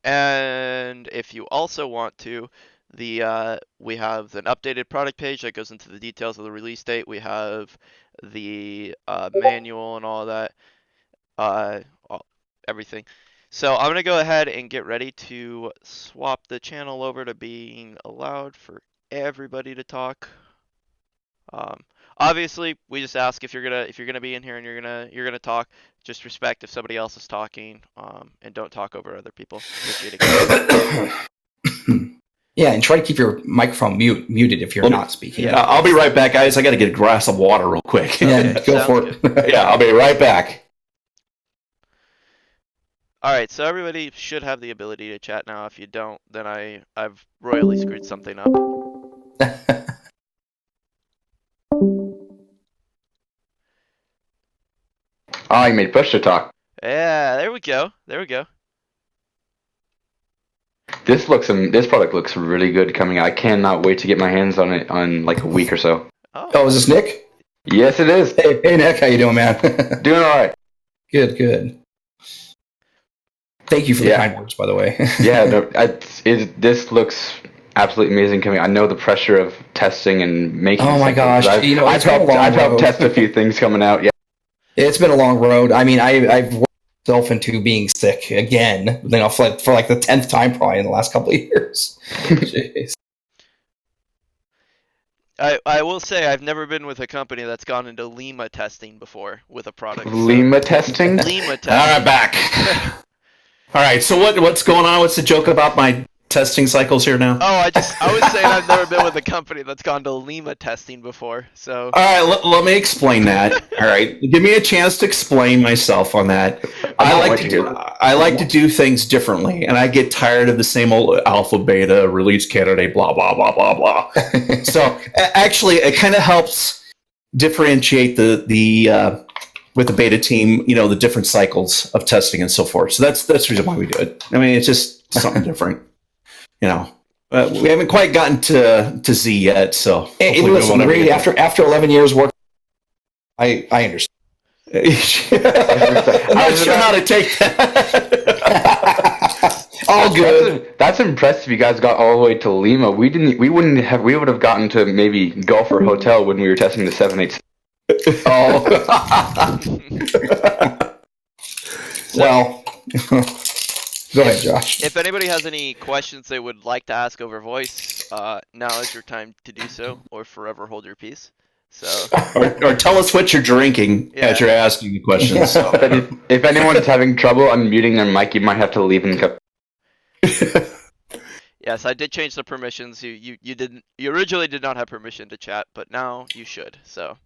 And if you also want to, we have an updated product page that goes into the details of the release date. We have the manual and all that, everything. So I'm gonna go ahead and get ready to swap the channel over to being allowed for everybody to talk. Obviously, we just ask if you're gonna be in here and you're gonna talk, just respect if somebody else is talking, and don't talk over other people. Yeah, and try to keep your microphone muted if you're not speaking. Yeah, I'll be right back, guys. I got to get a glass of water real quick. Yeah, go for it. Yeah, I'll be right back. All right, so everybody should have the ability to chat now. If you don't, then I've royally screwed something up. Oh, you made push to talk. Yeah, there we go. There we go. This product looks really good coming out. I cannot wait to get my hands on it on like a week or so. Oh, is this Nick? Yes, it is. Hey, Nick, how you doing, man? Doing all right. Good. Thank you for the Yeah. kind words, by the way. Yeah, no, this looks absolutely amazing coming. I know the pressure of testing and making. Oh my something, gosh, 'cause you know, I've it's been a helped, long I've helped road. test a few things coming out. Yeah, It's been a long road. I mean, I've worked myself into being sick again, for like the 10th time probably in the last couple of years. Jeez. I will say I've never been with a company that's gone into Lima testing before with a product. Lima testing. Lima All testing. right, back. All right, so what's going on? What's the joke about my testing cycles here now? Oh, I was saying I've never been with a company that's gone to Lima testing before. So. All right, let me explain that. All right, give me a chance to explain myself on that. I like to do things differently, and I get tired of the same old alpha, beta, release candidate, blah blah blah blah blah. So actually, it kind of helps differentiate the with the beta team, the different cycles of testing and so forth. So that's the reason why we do it. I mean, it's just something different. We haven't quite gotten to Z yet, so Listen, really, after 11 years work, I understand. I'm not sure how to take that. All good. That's impressive. You guys got all the way to Lima. We would have gotten to maybe golf or hotel when we were testing the 787. Oh. Well, go ahead, Josh. If anybody has any questions they would like to ask over voice, now is your time to do so, or forever hold your peace. So. Or tell us what you're drinking as you're asking the questions. So. If anyone's having trouble unmuting their mic, you might have to leave and come. Yes, I did change the permissions. You originally did not have permission to chat, but now you should. So.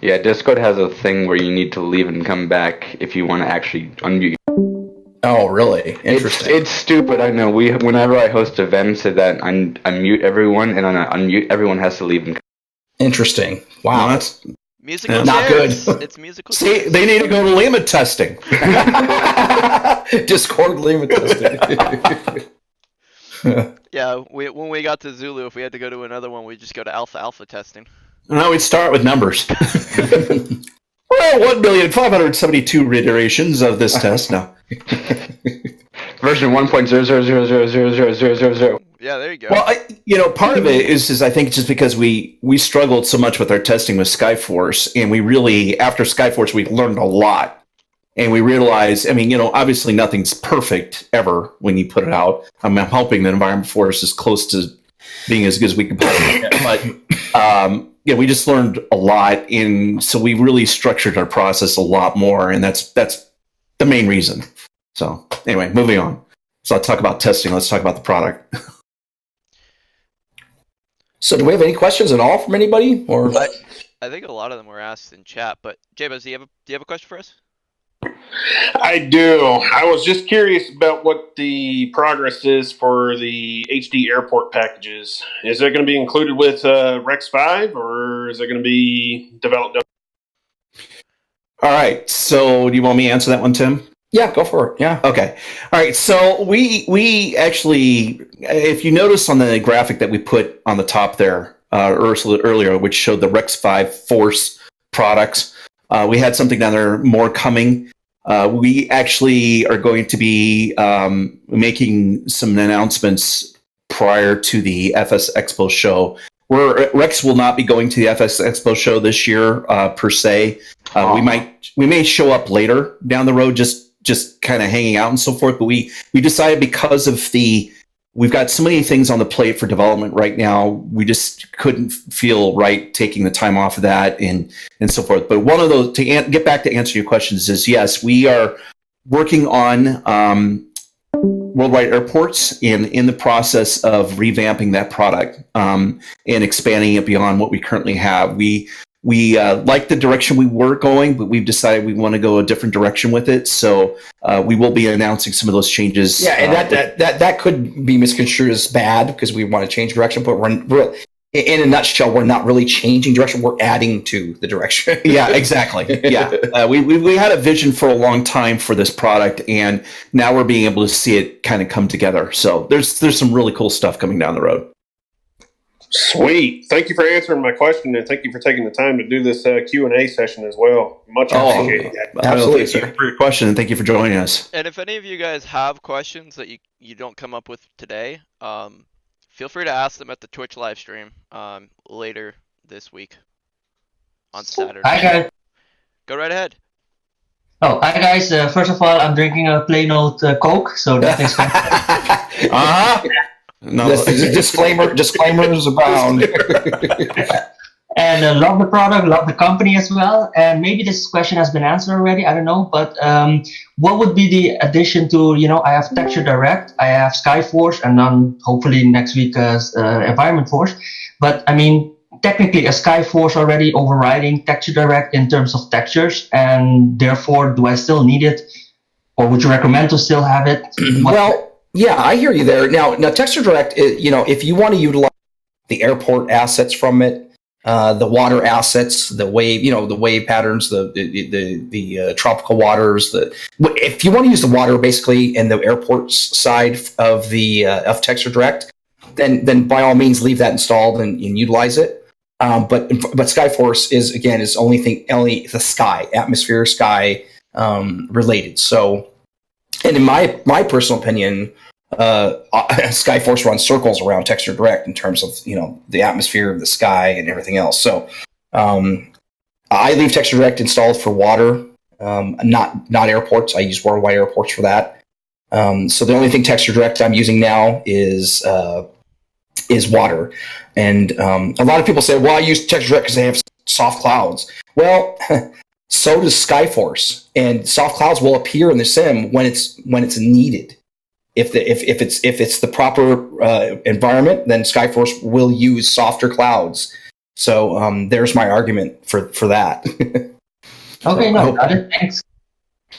Yeah, Discord has a thing where you need to leave and come back if you want to actually unmute. Oh, really? Interesting. It's stupid. I know. Whenever I host events, that I mute everyone, and on unmute everyone has to leave and come. Interesting. Wow, that's musical not chairs. good. It's musical. See, chairs. they need to go to Lima testing. Discord Lima testing. Yeah, when we got to Zulu, if we had to go to another one, we'd just go to alpha testing. Now we'd start with numbers. We're at 1,572 iterations of this test now. Version 1.000000000. Yeah, there you go. Well, part of it is I think just because we struggled so much with our testing with Skyforce, and we really, after Skyforce, we learned a lot. And we realized, obviously nothing's perfect ever when you put it out. I'm hoping that Environment Force is close to being as good as we can possibly get. But, we just learned a lot. And so we really structured our process a lot more. And that's the main reason. So anyway, moving on. So I'll talk about testing. Let's talk about the product. So do we have any questions at all from anybody? Or I think a lot of them were asked in chat. But Jabez, do you have a question for us? I do. I was just curious about what the progress is for the HD airport packages. Is it going to be included with Rex 5, or is it going to be developed? All right. So do you want me to answer that one, Tim? Yeah, go for it. Yeah. Okay. All right. So we actually, if you notice on the graphic that we put on the top there earlier, which showed the Rex 5 Force products, we had something down there more coming. We actually are going to be making some announcements prior to the FS Expo show. Rex will not be going to the FS Expo show this year per se. We may show up later down the road, just kind of hanging out and so forth. But we decided because of we've got so many things on the plate for development right now, we just couldn't feel right taking the time off of that and so forth. But one of those, to get back to answer your questions, is yes, we are working on worldwide airports and in the process of revamping that product and expanding it beyond what we currently have. We we like the direction we were going, but we've decided we want to go a different direction with it. So we will be announcing some of those changes. Yeah, and that could be misconstrued as bad because we want to change direction, but we're in a nutshell, we're not really changing direction. We're adding to the direction. Yeah, exactly. Yeah, we had a vision for a long time for this product, and now we're being able to see it kind of come together. So there's some really cool stuff coming down the road. Sweet. Thank you for answering my question, and thank you for taking the time to do this Q&A session as well. Much appreciated. Absolutely, Thank you for your question, and thank you for joining us. And if any of you guys have questions that you don't come up with today, feel free to ask them at the Twitch live stream later this week on Saturday. Hi guys. Go right ahead. Oh, hi guys. First of all, I'm drinking a plain old Coke, so nothing's coming. No, disclaimers abound. And love the product, love the company as well. And maybe this question has been answered already. I don't know, but what would be the addition to? I have Texture Direct, I have Skyforce, and then hopefully next week Environment Force. But I mean, technically, a Skyforce already overriding Texture Direct in terms of textures, and therefore, do I still need it, or would you recommend to still have it? Well, yeah, I hear you there. Now Texture Direct, if you want to utilize the airport assets from it, the water assets, the wave patterns, the tropical waters. If you want to use the water basically in the airport side of of Texture Direct, then by all means leave that installed and utilize it. But Skyforce is only the sky, atmosphere, sky related. So, and in my personal opinion, Skyforce runs circles around Texture Direct in terms of the atmosphere, the sky, and everything else. So I leave Texture Direct installed for water, not airports. I use worldwide airports for that. So the only thing Texture Direct I'm using now is water. And a lot of people say, well, I use Texture Direct because they have soft clouds. Well, so does Skyforce, and soft clouds will appear in the sim when it's needed. If it's the proper environment, then Skyforce will use softer clouds. So there's my argument for that. Okay, got it. Thanks.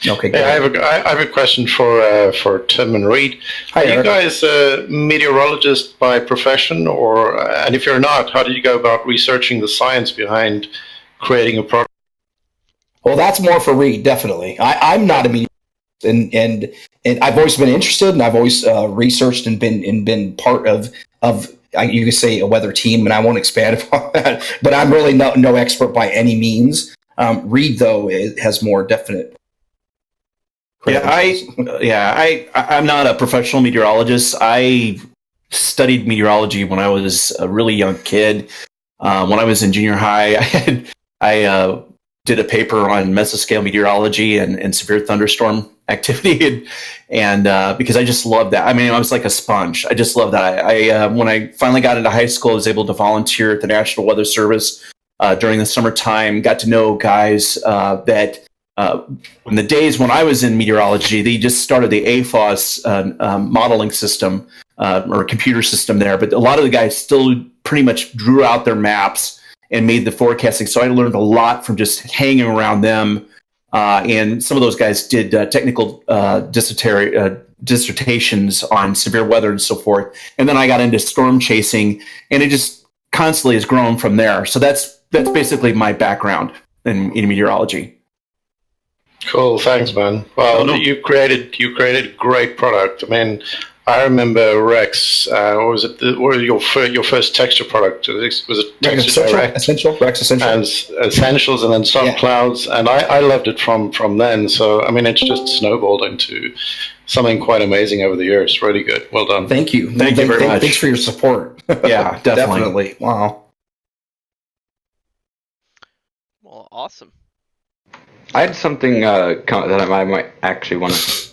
Okay, hey, I have a question for Tim and Reed. Hi, Are you Eric. guys meteorologists by profession, and if you're not, how did you go about researching the science behind creating a product? Well, that's more for Reed, definitely. I'm not a meteorologist, and I've always been interested, and I've always researched and been part of you could say a weather team, and I won't expand upon that. But I'm really no expert by any means. Reed, though, has more definite. I'm not a professional meteorologist. I studied meteorology when I was a really young kid. When I was in junior high, I did a paper on mesoscale meteorology and severe thunderstorm activity, and because I just loved that. I mean, I was like a sponge. I just loved that. I when I finally got into high school, I was able to volunteer at the National Weather Service during the summertime. Got to know guys that in the days when I was in meteorology, they just started the AFOS modeling system or computer system there. But a lot of the guys still pretty much drew out their maps and made the forecasting. So I learned a lot from just hanging around them. And some of those guys did technical dissertations on severe weather and so forth. And then I got into storm chasing, and it just constantly has grown from there. So that's basically my background in meteorology. Cool, thanks, man. Well, you created a great product. I mean, I remember Rex. What was it? What was your first texture product? Was it Texture Direct? Rex Essential, and Essentials, and then Soft Clouds, and I loved it from then. So I mean, it's just snowballed into something quite amazing over the years. Really good. Well done. Thank you. Thank you very much. Thanks for your support. Yeah, definitely. Wow. Well, awesome. I had something that I might actually want to.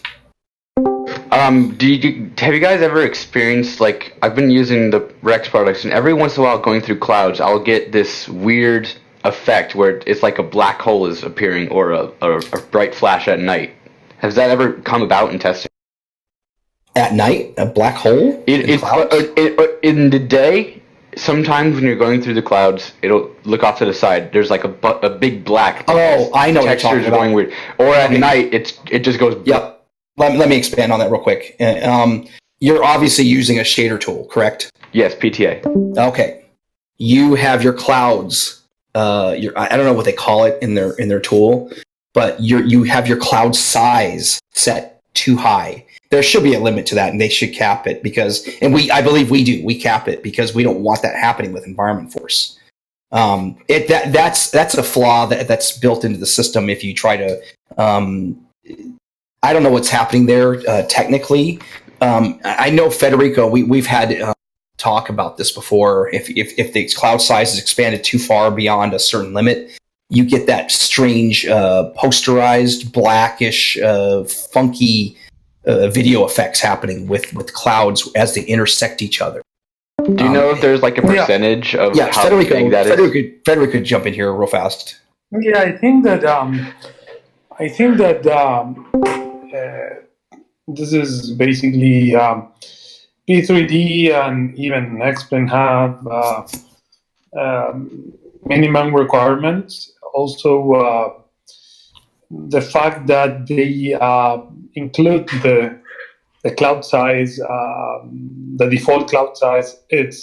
Have you guys ever experienced, like, I've been using the Rex products, and every once in a while going through clouds, I'll get this weird effect where it's like a black hole is appearing or a bright flash at night. Has that ever come about in testing? At night, a black hole? In the day, sometimes when you're going through the clouds, it'll look off to the side. There's like a big black. Oh, I know what you're Textures talking are about. going weird. Or at Okay. night, it just goes. Yep. Let me expand on that real quick. You're obviously using a shader tool, correct? Yes, PTA. Okay. You have your clouds. I don't know what they call it in their tool, but you have your cloud size set too high. There should be a limit to that, and they should cap it I believe we do. We cap it because we don't want that happening with Environment Force. That's a flaw that's built into the system. If you try to, I don't know what's happening there technically. I know Federico. We've had talk about this before. If the cloud size is expanded too far beyond a certain limit, you get that strange posterized blackish funky video effects happening with clouds as they intersect each other. Do you know if there's like a percentage of how Federico, big that is? Federico could jump in here real fast. Yeah, I think that this is basically P3D and even Xplane have minimum requirements. Also, the fact that they include the cloud size, the default cloud size, it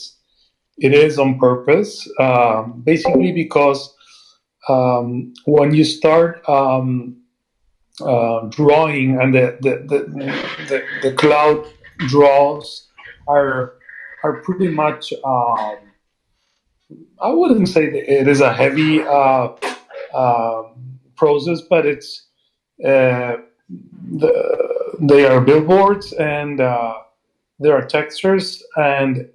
is on purpose. Basically, because when you start drawing and the cloud draws are pretty much. I wouldn't say that it is a heavy process, but it's they are billboards and there are textures and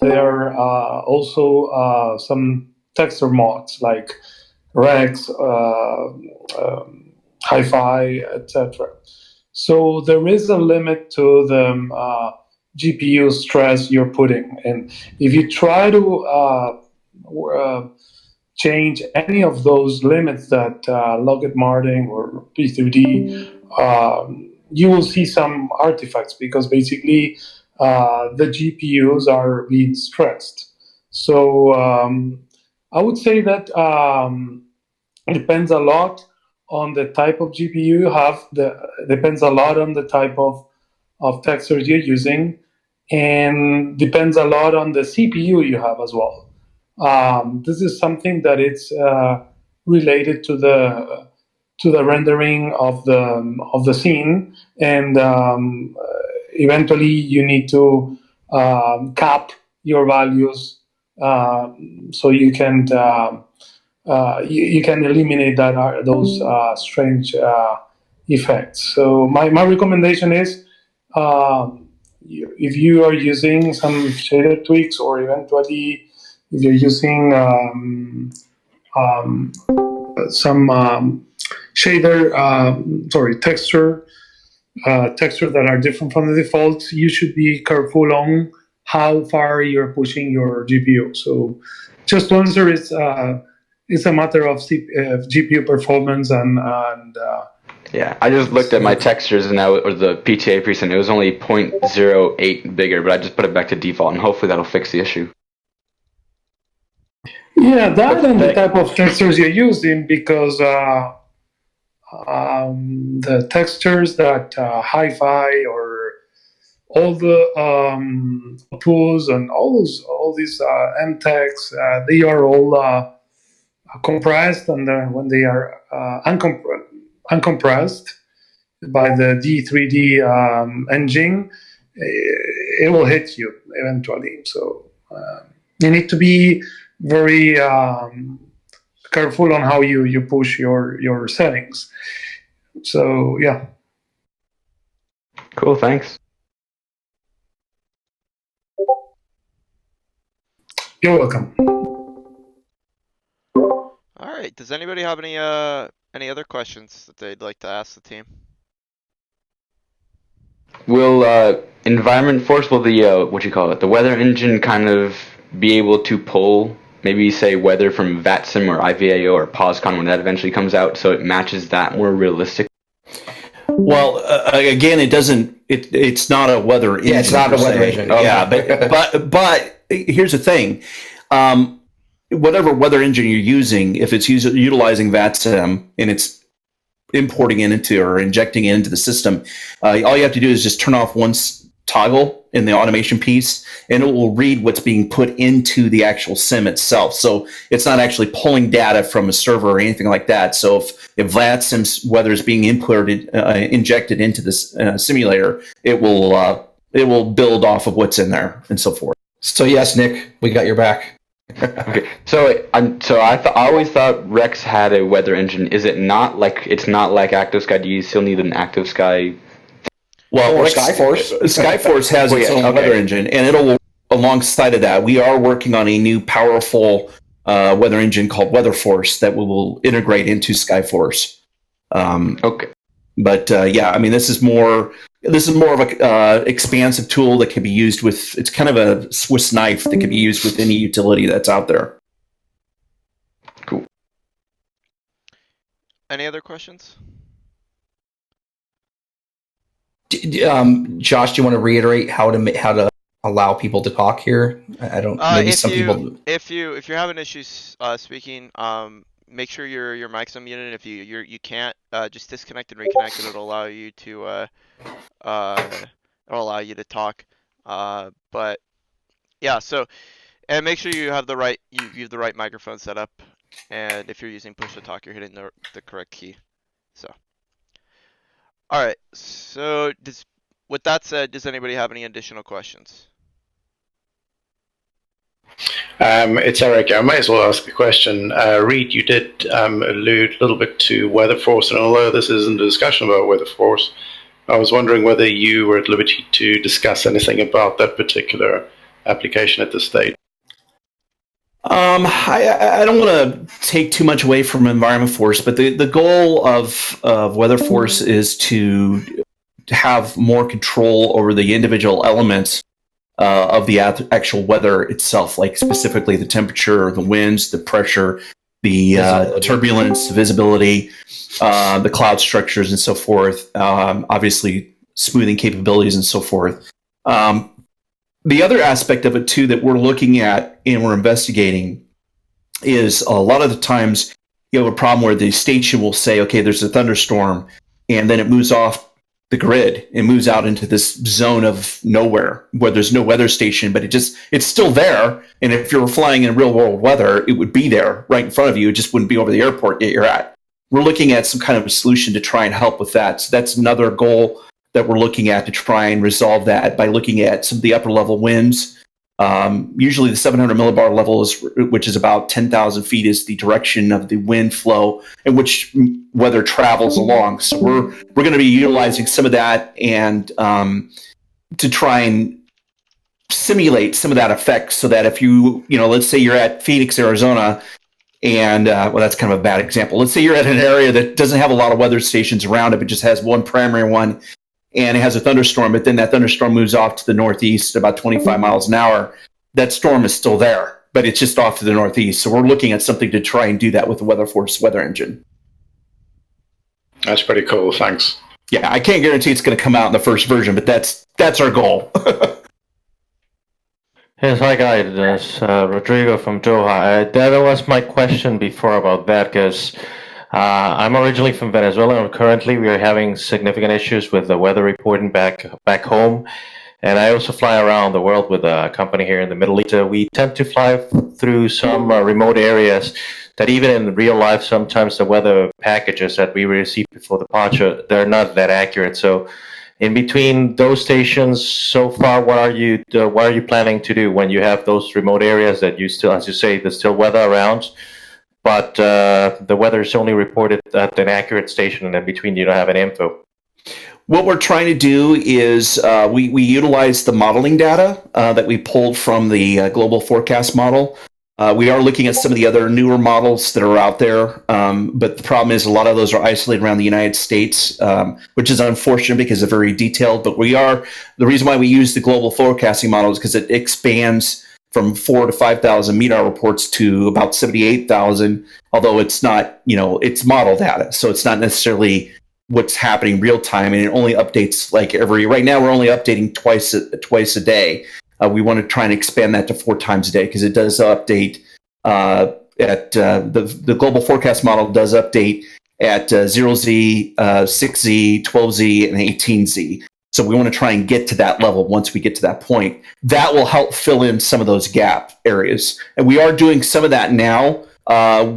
there are also some texture mods like Rex, Hi-Fi, etc. So there is a limit to the GPU stress you're putting, and if you try to change any of those limits that Lockheed Martin or P3D, you will see some artifacts because basically the GPUs are being stressed. So I would say that it depends a lot on the type of GPU you have. Depends a lot on the type of textures you're using, and depends a lot on the CPU you have as well. This is something that it's related to the rendering of the scene, and eventually you need to cap your values so you can you can eliminate those strange effects. So my recommendation is if you are using some shader tweaks or eventually if you're using some texture that are different from the defaults, you should be careful on how far you're pushing your GPU. So just to answer, it's a matter of GPU performance and yeah, I just looked at my textures and or the PTA preset. It was only 0.08 bigger, but I just put it back to default, and hopefully that'll fix the issue. Yeah, that and the type of textures you're using, because the textures that Hi-Fi or all the tools and all these MTEX, they are all compressed, and when they are uncompressed by the D3D engine, it will hit you eventually. So you need to be very careful on how you push your settings. So yeah. Cool, thanks. You're welcome. All right. Does anybody have any other questions that they'd like to ask the team? Will Environment Force, will the what you call it, the weather engine kind of be able to pull maybe say weather from VATSIM or IVAO or POSCON when that eventually comes out, so it matches that more realistic? Well, again, it doesn't. It's not a weather engine. Yeah, it's not a weather engine. Yeah, but here's the thing. Whatever weather engine you're using, if it's utilizing VATSIM and it's importing it into or injecting it into the system, all you have to do is just turn off one toggle in the automation piece, and it will read what's being put into the actual sim itself. So it's not actually pulling data from a server or anything like that. So if VATSIM's weather is being injected into this simulator, it will build off of what's in there and so forth. So yes, Nick, we got your back. Okay, so I always thought Rex had a weather engine. Is it not like it's not like Active Sky? Do you still need an Active Sky? Well, Or Skyforce. Skyforce has its own weather engine, and it'll alongside of that. We are working on a new powerful weather engine called WeatherForce that we will integrate into Skyforce. Okay. But yeah, I mean, this is more of a expansive tool that can be used with. It's kind of a Swiss knife that can be used with any utility that's out there. Cool. Any other questions? Josh, do you want to reiterate how to allow people to talk here? I don't. Maybe some people. If you're having issues speaking, make sure your mic's unmuted. If you can't, just disconnect and reconnect, and it'll allow you to talk. But yeah, so and make sure you have the right microphone set up, and if you're using push to talk, you're hitting the correct key. So. All right. So, with that said, does anybody have any additional questions? It's Eric. I may as well ask a question. Reed, you did allude a little bit to WeatherForce, and although this isn't a discussion about WeatherForce, I was wondering whether you were at liberty to discuss anything about that particular application at this stage. I don't want to take too much away from Environment Force, but the goal of Weather Force is to have more control over the individual elements of the actual weather itself, like specifically the temperature, the winds, the pressure, the turbulence, visibility, the cloud structures, and so forth. Obviously, smoothing capabilities and so forth. The other aspect of it, too, that we're looking at and we're investigating is a lot of the times you have a problem where the station will say, okay, there's a thunderstorm, and then it moves off the grid and moves out into this zone of nowhere where there's no weather station, but it's still there. And if you're flying in real world weather, it would be there right in front of you. It just wouldn't be over the airport that you're at. We're looking at some kind of a solution to try and help with that. So that's another goal that we're looking at to try and resolve that by looking at some of the upper level winds. Usually the 700 millibar level, which is about 10,000 feet, is the direction of the wind flow in which weather travels along. So we're going to be utilizing some of that and to try and simulate some of that effect so that if let's say you're at Phoenix, Arizona, and well, that's kind of a bad example. Let's say you're at an area that doesn't have a lot of weather stations around it, but just has one primary one, and it has a thunderstorm, but then that thunderstorm moves off to the northeast about 25 miles an hour. That storm is still there, but it's just off to the northeast. So we're looking at something to try and do that with the WeatherForce weather engine. That's pretty cool. Thanks. Yeah, I can't guarantee it's going to come out in the first version, but that's our goal. Yes, hi guys, this Rodrigo from Doha. That was my question before about that, because I'm originally from Venezuela, and currently we are having significant issues with the weather reporting back home. And I also fly around the world with a company here in the Middle East. We tend to fly through some remote areas that even in real life, sometimes the weather packages that we receive before departure, they're not that accurate. So in between those stations, so far, what are you planning to do when you have those remote areas that you still, as you say, there's still weather around, but the weather is only reported at an accurate station, and in between you don't have any info? What we're trying to do is we utilize the modeling data that we pulled from the global forecast model. We are looking at some of the other newer models that are out there, but the problem is a lot of those are isolated around the United States, which is unfortunate because they're very detailed. But the reason why we use the global forecasting model is because it expands from 4,000 to 5,000 MEDAR reports to about 78,000, although it's not, it's model data. So it's not necessarily what's happening real time, and it only updates right now we're only updating twice a day. we want to try and expand that to 4 times a day because it does update the global forecast model does update at 0Z, 6Z, 12Z, and 18Z. So we want to try and get to that level once we get to that point. That will help fill in some of those gap areas. And we are doing some of that now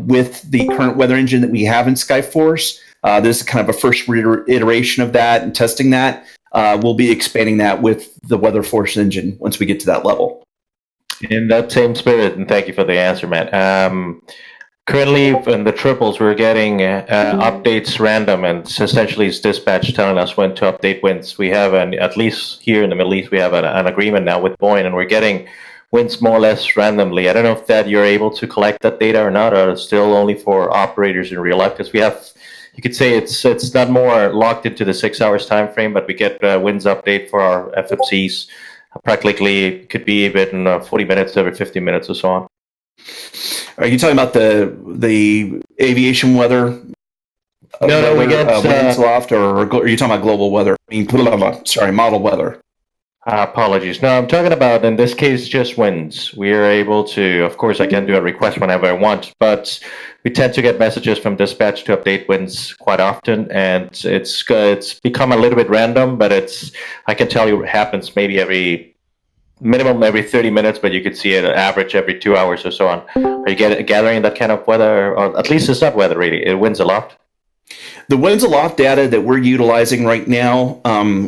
with the current weather engine that we have in Skyforce. This is kind of a first iteration of that and testing that. We'll be expanding that with the WeatherForce engine once we get to that level. In that same spirit, and thank you for the answer, Matt. Currently, in the triples, we're getting updates random, and essentially it's dispatch telling us when to update winds. We have, at least here in the Middle East, we have an agreement now with Boeing, and we're getting winds more or less randomly. I don't know if that you're able to collect that data or not, or it's still only for operators in real life, because we have, you could say it's not more locked into the 6 hours time frame, but we get winds update for our FMCs. Practically, it could be even 40 minutes every 50 minutes or so on. Are you talking about the aviation weather? No, we get winds loft, or are you talking about global weather? I mean, sorry, model weather. Apologies. No, I'm talking about, in this case, just winds. We are able to, of course, I can do a request whenever I want, but we tend to get messages from dispatch to update winds quite often, and it's become a little bit random, but I can tell you it happens maybe minimum every 30 minutes, but you could see it average every 2 hours or so on. Are you gathering that kind of weather, or at least it's not weather really, it winds aloft? The winds aloft data that we're utilizing right now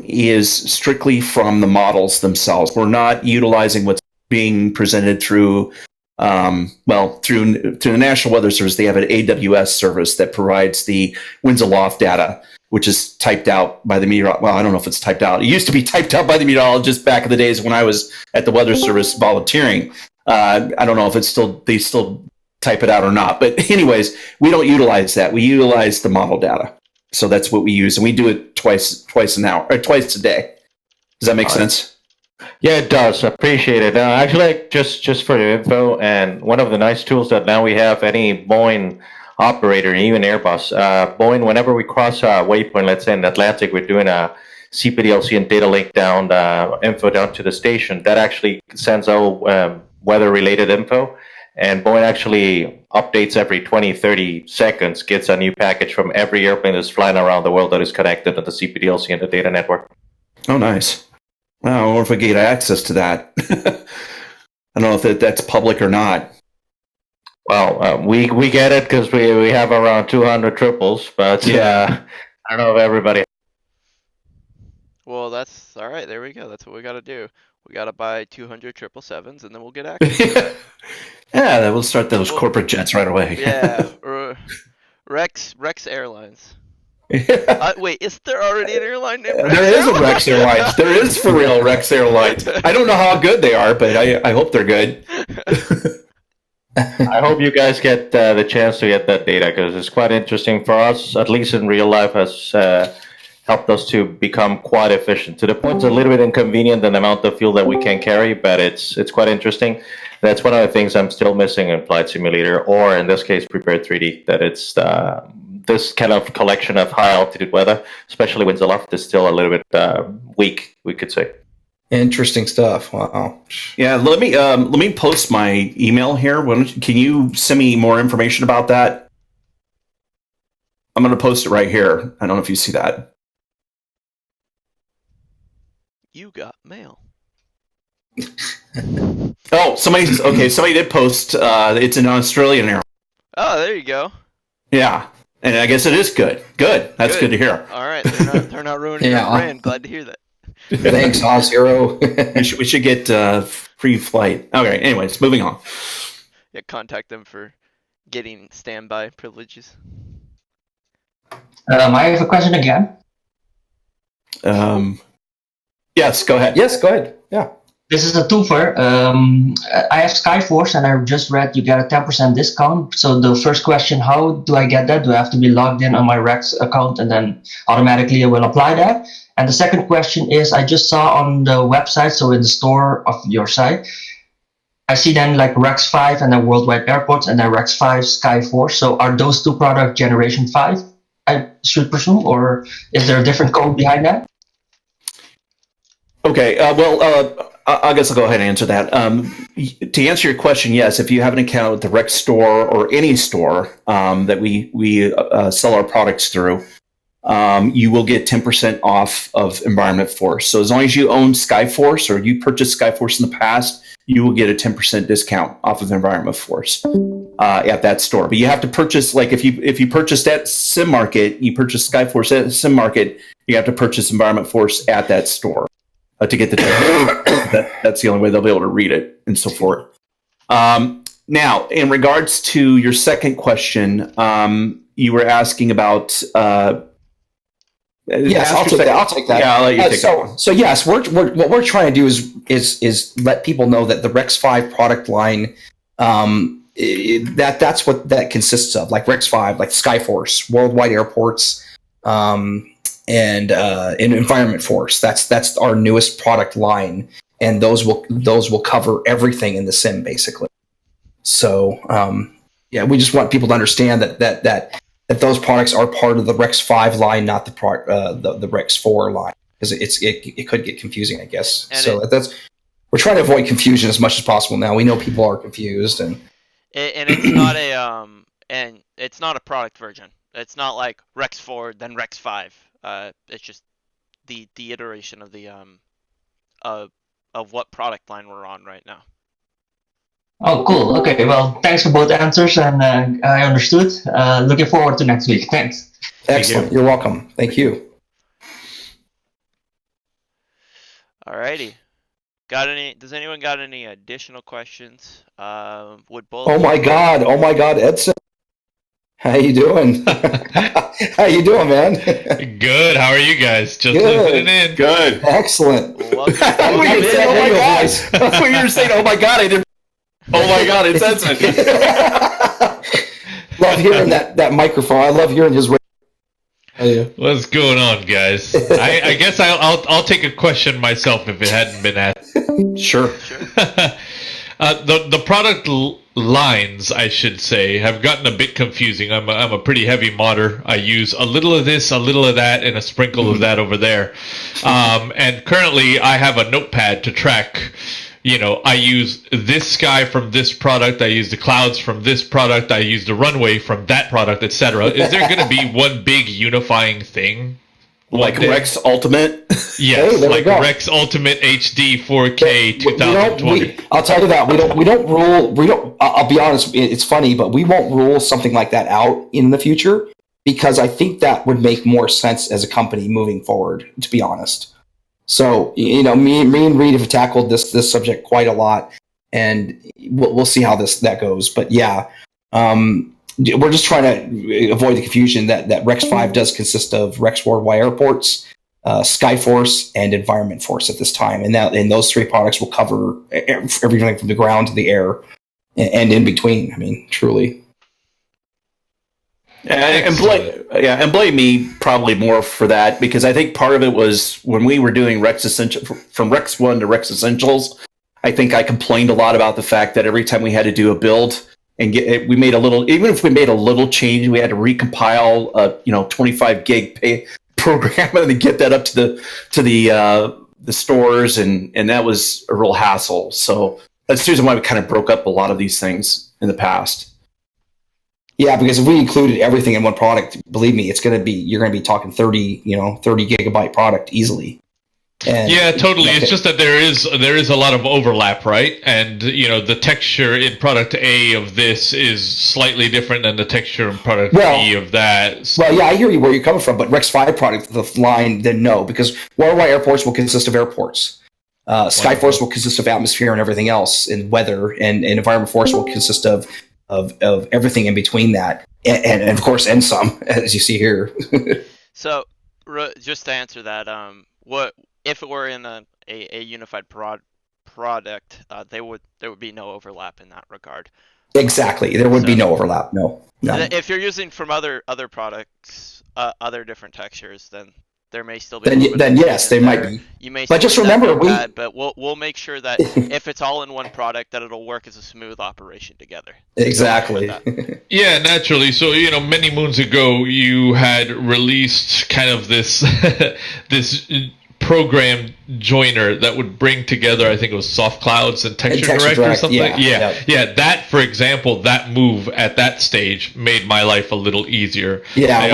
is strictly from the models themselves. We're not utilizing what's being presented through through the National Weather Service. They have an AWS service that provides the winds aloft data, which is typed out by the meteorologist. Well, I don't know if it's typed out. It used to be typed out by the meteorologist back in the days when I was at the Weather Service volunteering. I don't know if they still type it out or not. But anyways, we don't utilize that. We utilize the model data. So that's what we use, and we do it twice an hour or twice a day. Does that make sense? Yeah, it does. Appreciate it. Actually, just for your info, and one of the nice tools that now we have, any Boeing operator, even Airbus, Boeing, whenever we cross a waypoint, let's say in the Atlantic, we're doing a CPDLC and data link down, info down to the station, that actually sends out weather-related info. And Boeing actually updates every 20, 30 seconds, gets a new package from every airplane that's flying around the world that is connected to the CPDLC and the data network. Oh, nice. Well, I wonder if we get access to that. I don't know if that's public or not. Well, we get it because we have around 200 triples, but I don't know if everybody. Well, that's all right. There we go. That's what we got to do. We got to buy 200 777s, and then we'll get access. Yeah, we'll start those corporate jets right away. Yeah, Rex Airlines. Wait, is there already an airline named Rex? There is a Rex Airlines. There is for real Rex Airlines. I don't know how good they are, but I hope they're good. I hope you guys get the chance to get that data, because it's quite interesting for us, at least in real life, has helped us to become quite efficient. To the point it's a little bit inconvenient in the amount of fuel that we can carry, but it's quite interesting. That's one of the things I'm still missing in Flight Simulator, or in this case, Prepared 3D, that it's this kind of collection of high altitude weather, especially winds aloft, is still a little bit weak, we could say. Interesting stuff. Wow. Yeah, let me post my email here. Can you send me more information about that? I'm going to post it right here. I don't know if you see that. You got mail. Oh, somebody did post. It's an Australian airline. Oh, there you go. Yeah, and I guess it is good. Good. That's good to hear. All right, they're not ruining your brand. Glad to hear that. Thanks, Zero. we should get free flight. Okay. Anyways, moving on. Yeah, contact them for getting standby privileges. I have a question again. Yes, go ahead. Yes, go ahead. Yeah. This is a twofer. I have Skyforce, and I just read you get a 10% discount. So the first question, how do I get that? Do I have to be logged in on my Rex account, and then automatically I will apply that? And the second question is, I just saw on the website, so in the store of your site, I see then like Rex 5 and then Worldwide Airports, and then Rex 5 Skyforce. So are those two products Generation 5, I should presume, or is there a different code behind that? Okay. I guess I'll go ahead and answer that. To answer your question, yes, if you have an account with the Rex store or any store that we sell our products through, you will get 10% off of Environment Force. So as long as you own Skyforce or you purchased Skyforce in the past, you will get a 10% discount off of Environment Force at that store. But you have to purchase, like if you purchased at Sim Market, you purchase Skyforce at Sim Market, you have to purchase Environment Force at that store to get the that's the only way they'll be able to read it and so forth. Now, in regards to your second question, you were asking about. Yes, I'll take that. Yeah, I'll let you take that one. So yes, what we're trying to do is let people know that the Rex 5 product line, that's what that consists of, like Rex 5, like Skyforce, Worldwide Airports, and Environment Force. That's our newest product line, and those will cover everything in the sim basically. So yeah, we just want people to understand that those products are part of the Rex 5 line, not the Rex 4 line, because it could get confusing, I guess. And so we're trying to avoid confusion as much as possible. Now we know people are confused, and it's not a product version. It's not like Rex 4 then Rex 5. It's just the iteration of the of what product line we're on right now. Oh, cool. Okay, well, thanks for both answers, and I understood. Looking forward to next week. Thanks. Excellent. You're welcome. Thank you. Alrighty. Does anyone got any additional questions? Would both? Oh my God, Edson. How you doing? How you doing, man? Good. How are you guys? Just listening in. Good. Excellent. Oh my God! I thought you were saying, "Oh my God!" I didn't. Oh my God! It's Edson. Love hearing that microphone. I love hearing his. What's going on, guys? I guess I'll take a question myself if it hadn't been asked. Sure. The product lines, I should say, have gotten a bit confusing. I'm a pretty heavy modder. I use a little of this, a little of that, and a sprinkle of that over there. And currently, I have a notepad to track. You know, I use this sky from this product. I use the clouds from this product. I use the runway from that product, etc. Is there going to be one big unifying thing? Like Rex Ultimate? Yes, like Rex Ultimate HD 4K 2020. I'll tell you that we don't rule. I'll be honest. It's funny, but we won't rule something like that out in the future because I think that would make more sense as a company moving forward. To be honest. So, you know, me and Reed have tackled this subject quite a lot, and we'll see how that goes. But yeah, we're just trying to avoid the confusion that Rex 5 does consist of Rex Worldwide Airports, Skyforce, and Environment Force at this time, and those three products will cover everything from the ground to the air and in between. I mean, truly. And blame me probably more for that because I think part of it was when we were doing Rex Essential from Rex 1 to Rex Essentials. I think I complained a lot about the fact that every time we had to do a build and we made a little, even if we made a little change, we had to recompile a 25 gig program and get that up to the stores, and that was a real hassle. So that's the reason why we kind of broke up a lot of these things in the past. Yeah, because if we included everything in one product, believe me, you're going to be talking 30 gigabyte product easily. And yeah, totally. It's just that there is a lot of overlap, right? And the texture in product A of this is slightly different than the texture in product B of that. Well, yeah, I hear you where you're coming from, but Rex 5 product, the line, then no, because Worldwide Airports will consist of airports. Skyforce will consist of atmosphere and everything else, and weather, and Environment Force will consist of everything in between that, and of course, and some, as you see here. So, just to answer that, what if it were in a unified product? There would be no overlap in that regard. Exactly, there would be no overlap. No. If you're using from other products, other different textures, then there may still be. Then yes, they might be. You may. But just remember, but we'll make sure that if it's all in one product, that it'll work as a smooth operation together. Exactly. Yeah, naturally. So many moons ago, you had released kind of this this program joiner that would bring together, I think it was soft clouds and texture direct or something. Yeah. That, for example, that move at that stage made my life a little easier. Yeah.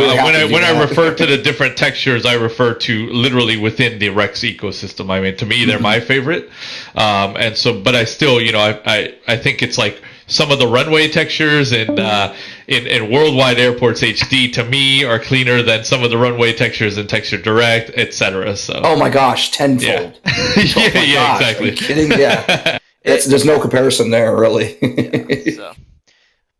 When I refer to the different textures, I refer to literally within the Rex ecosystem. I mean, to me, they're my favorite. And so, but I still, I think it's like some of the runway textures in Worldwide Airports HD to me are cleaner than some of the runway textures in Texture Direct, etc. So. Oh my gosh, tenfold. Yeah, exactly. Are you kidding? Yeah. There's no comparison there, really. So,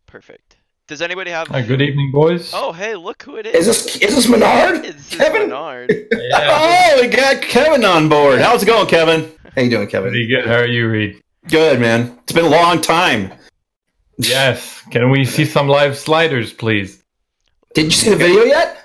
perfect. Does anybody have? Hi, good evening, boys. Oh, hey, look who it is. Is this Menard? This is Kevin? Menard. Oh, we got Kevin on board. How's it going, Kevin? How you doing, Kevin? Pretty good. How are you, Reed? Good, man. It's been a long time. Yes. Can we see some live sliders, please? Did you see the video yet?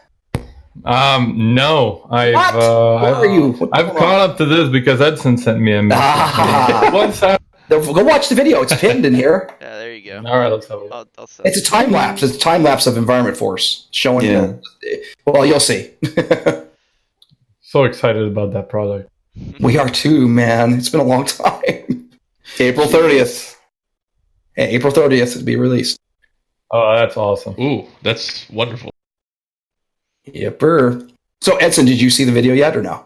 No. What? Where are you? I've caught up to this because Edson sent me a message. What's that? Go watch the video. It's pinned in here. Yeah, there you go. All right, let's have a look. I'll send It's a time lapse. It's a time lapse of Environment Force showing. Yeah. Well, you'll see. So excited about that product. We are too, man. It's been a long time. April 30th. Hey, April 30th to be released. Oh, that's awesome. Ooh, that's wonderful. Yepper. So, Edson, did you see the video yet or no?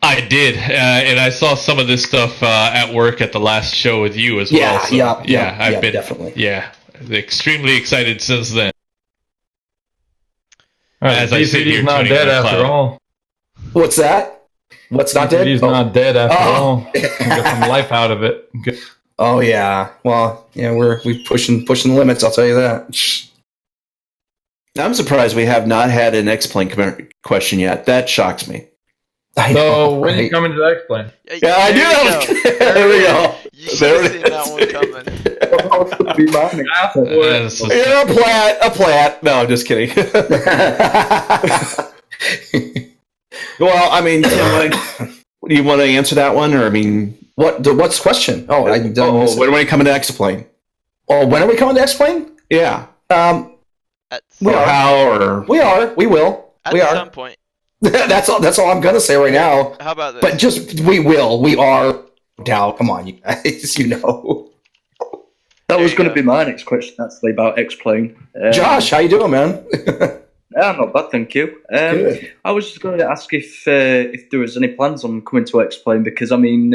I did, and I saw some of this stuff at work at the last show with you as well. So, I've been definitely. Yeah, extremely excited since then. All right, As I sit here DCD's not tuning dead my after cloud. all. What's that? What's not dead? He's not dead after all. Got some life out of it. Good. Oh yeah. Well, yeah, we're pushing the limits. I'll tell you that. I'm surprised we have not had an X-Plane question yet. That shocks me. I So know, when right? you coming to the X-Plane? Yeah, I knew. There we go. You should have seen that one coming. Yeah, a plat. No, I'm just kidding. Well, I mean, do you want to answer that one, or I mean, What's the question? Oh, I don't. when are we coming to X-Plane? Oh, when are we coming to X-Plane? Yeah. We are. How or We are. We will. At We are. some point. That's all I'm gonna say right now. How about this? But just we will. We are. Doubt. Come on, you guys. You know. That There was you going go. to be my next question, actually, about X-Plane. Josh, how you doing, man? Yeah, not bad, thank you. Good. I was just going to ask if there was any plans on coming to X-Plane, because I mean,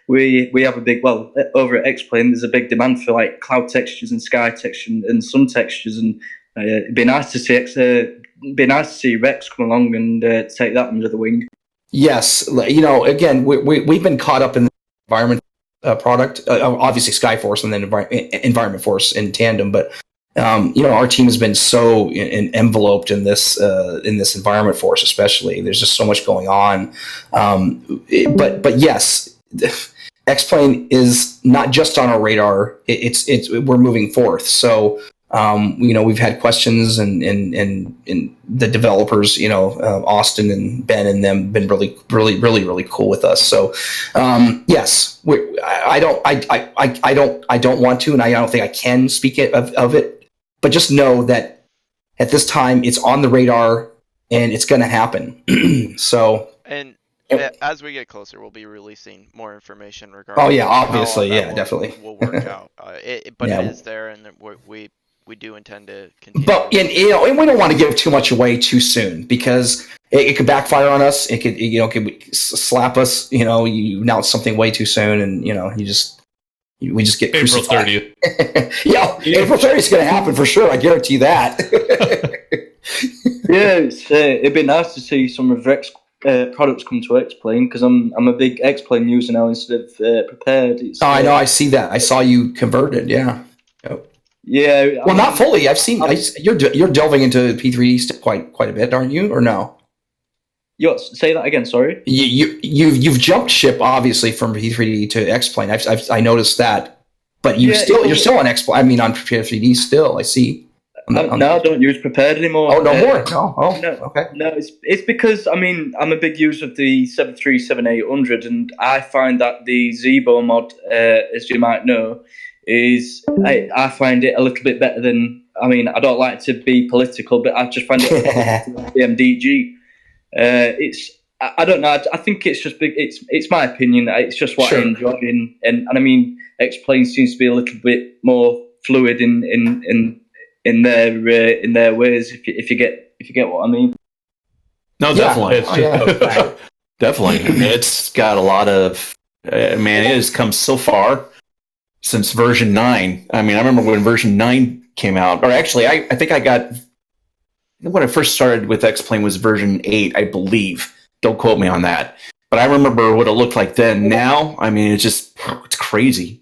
we have a big over at X-Plane. There's a big demand for like cloud textures and sky texture and sun textures, and it'd be nice to see Rex come along and take that under the wing. Yes, again, we've been caught up in the environment product, obviously Skyforce and then Environment Force in tandem, but our team has been so enveloped in this Environment Force, especially. There's just so much going on, but yes, X-Plane is not just on our radar. We're moving forth. So we've had questions and the developers, Austin and Ben and them been really, really, really, really cool with us. So, yes, I don't want to, and I don't think I can speak of it, but just know that at this time it's on the radar and it's going to happen. So, And as we get closer, we'll be releasing more information regarding. Oh yeah, obviously, how all that yeah, definitely. will work out. But Yeah. it is there, and we do intend to continue. But and we don't want to give too much away too soon, because it could backfire on us. It could slap us. You announce something way too soon, and we just get April crucified. 30th. Yeah, April 30th is going to happen for sure. I guarantee that. Yeah, it'd be nice to see some of Rex products come to X-Plane, because I'm a big X-Plane user now instead of Prepared. I know. I see that. I saw you converted. Yeah. Yeah. Well, not fully. I've seen. You're delving into P3D still quite a bit, aren't you? Or no? Say that again. Sorry. You've jumped ship obviously from P3D to X-Plane. I noticed that, but you're still on X-Plane. I mean, on P3D still. I see. No, I don't use Prepared anymore. Oh, no more. No. Oh, no. Okay. No, it's because I'm a big user of the 737-800, and I find that the Zebo mod, as you might know, is I find it a little bit better than. I mean, I don't like to be political, but I just find it the MDG. I don't know. I think it's just big. It's my opinion. It's just what Sure. I enjoy, and I mean, X-Plane seems to be a little bit more fluid in their ways. If you get what I mean. No, Yeah, definitely. it's just Definitely. I mean, it's got a lot of, man, it has come so far since version 9. I mean, I remember when version 9 came out, or actually, I think when I first started with X-Plane was version 8, I believe. Don't quote me on that. But I remember what it looked like then. Now, I mean, it's crazy.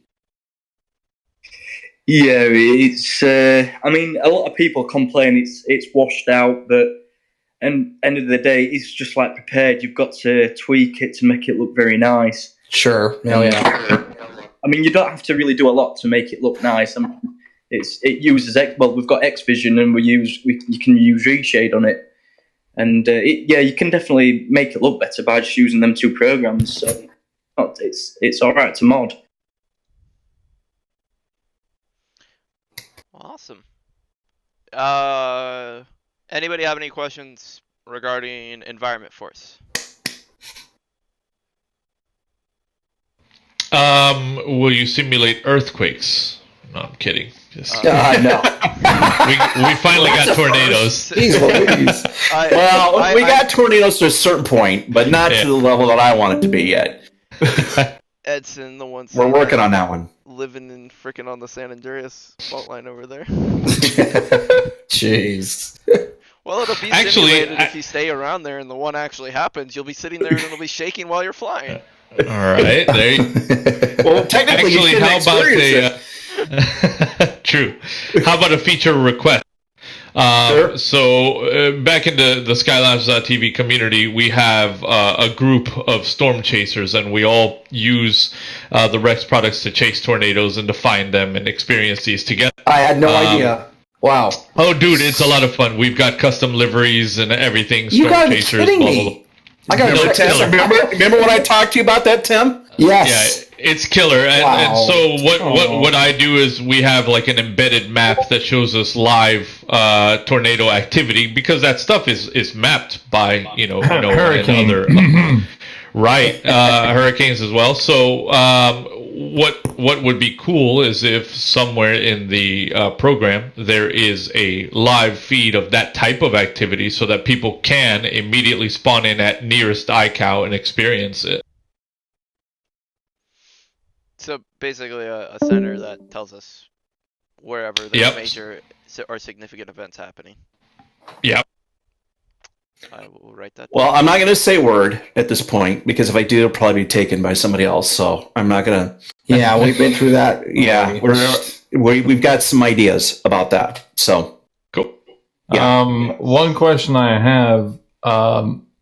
Yeah, it's. I mean, a lot of people complain it's washed out, but and end of the day, it's just like prepared. You've got to tweak it to make it look very nice. Sure. Yeah. I mean, you don't have to really do a lot to make it look nice. I mean, it uses we've got X Vision, and you can use reshade on it, and you can definitely make it look better by just using them two programs. So it's all right to mod. Awesome. Anybody have any questions regarding Environment Force? Will you simulate earthquakes? No, I'm kidding. Just No. we finally got tornadoes. Jeez Louise. We got tornadoes to a certain point, but not to the level that I want it to be yet. Edson, the one. We're working on that one. Living in frickin' on the San Andreas fault line over there. Jeez. Well, it'll be Actually, simulated if you stay around there and the one actually happens. You'll be sitting there and it'll be shaking while you're flying. All right, there you Well, technically, you Actually, shouldn't how about experience it. True. How about a feature request? Sure. So back in the Skylabs.tv community, we have a group of storm chasers, and we all use the Rex products to chase tornadoes and to find them and experience these together. I had no idea. Wow. Oh, dude, it's a lot of fun. We've got custom liveries and everything. You Storm gotta be chasers. kidding blah, blah, me. blah. I got No, to Tim, Remember when I talked to you about that, Tim? Yes. Yeah, it's killer. And so what I do is we have like an embedded map that shows us live tornado activity, because that stuff is mapped by Hurricane. and other right hurricanes as well. So what would be cool is if somewhere in the program there is a live feed of that type of activity, so that people can immediately spawn in at nearest iCow and experience it. So basically a center that tells us wherever there's major or significant events happening. Yep. I will write that down. Well, I'm not going to say word at this point, because if I do, it'll probably be taken by somebody else. So I'm not going to. Yeah, we've been through that. Yeah, we've got some ideas about that. So cool. Yeah. One question I have: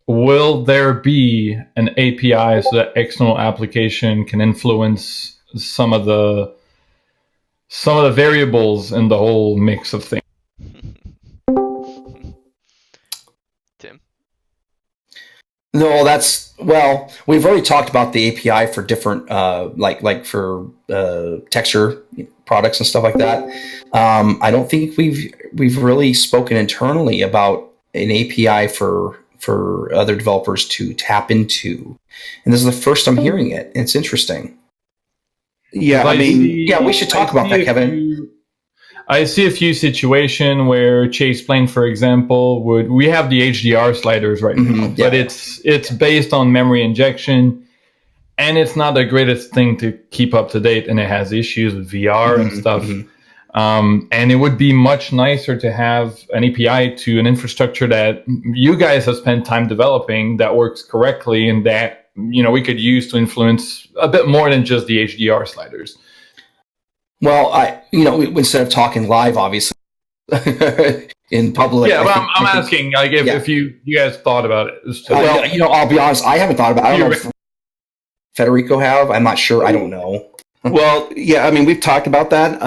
will there be an API so that external application can influence some of the variables in the whole mix of things? Tim? No, we've already talked about the API for different, like for texture products and stuff like that. I don't think we've really spoken internally about an API for other developers to tap into, and this is the first I'm hearing it. It's interesting. Yeah, we should talk about that, Kevin. I see a few situations where Chase Plane, for example, we have the HDR sliders right now, but it's based on memory injection, and it's not the greatest thing to keep up to date, and it has issues with VR and stuff. And it would be much nicer to have an API to an infrastructure that you guys have spent time developing that works correctly, and that we could use to influence a bit more than just the HDR sliders. Well, instead of talking live, obviously, in public. Yeah, well, I'm asking, like, if you guys thought about it. I'll be honest, I haven't thought about it. I don't know if Federico have. I'm not sure. I don't know. Well, yeah, I mean, we've talked about that.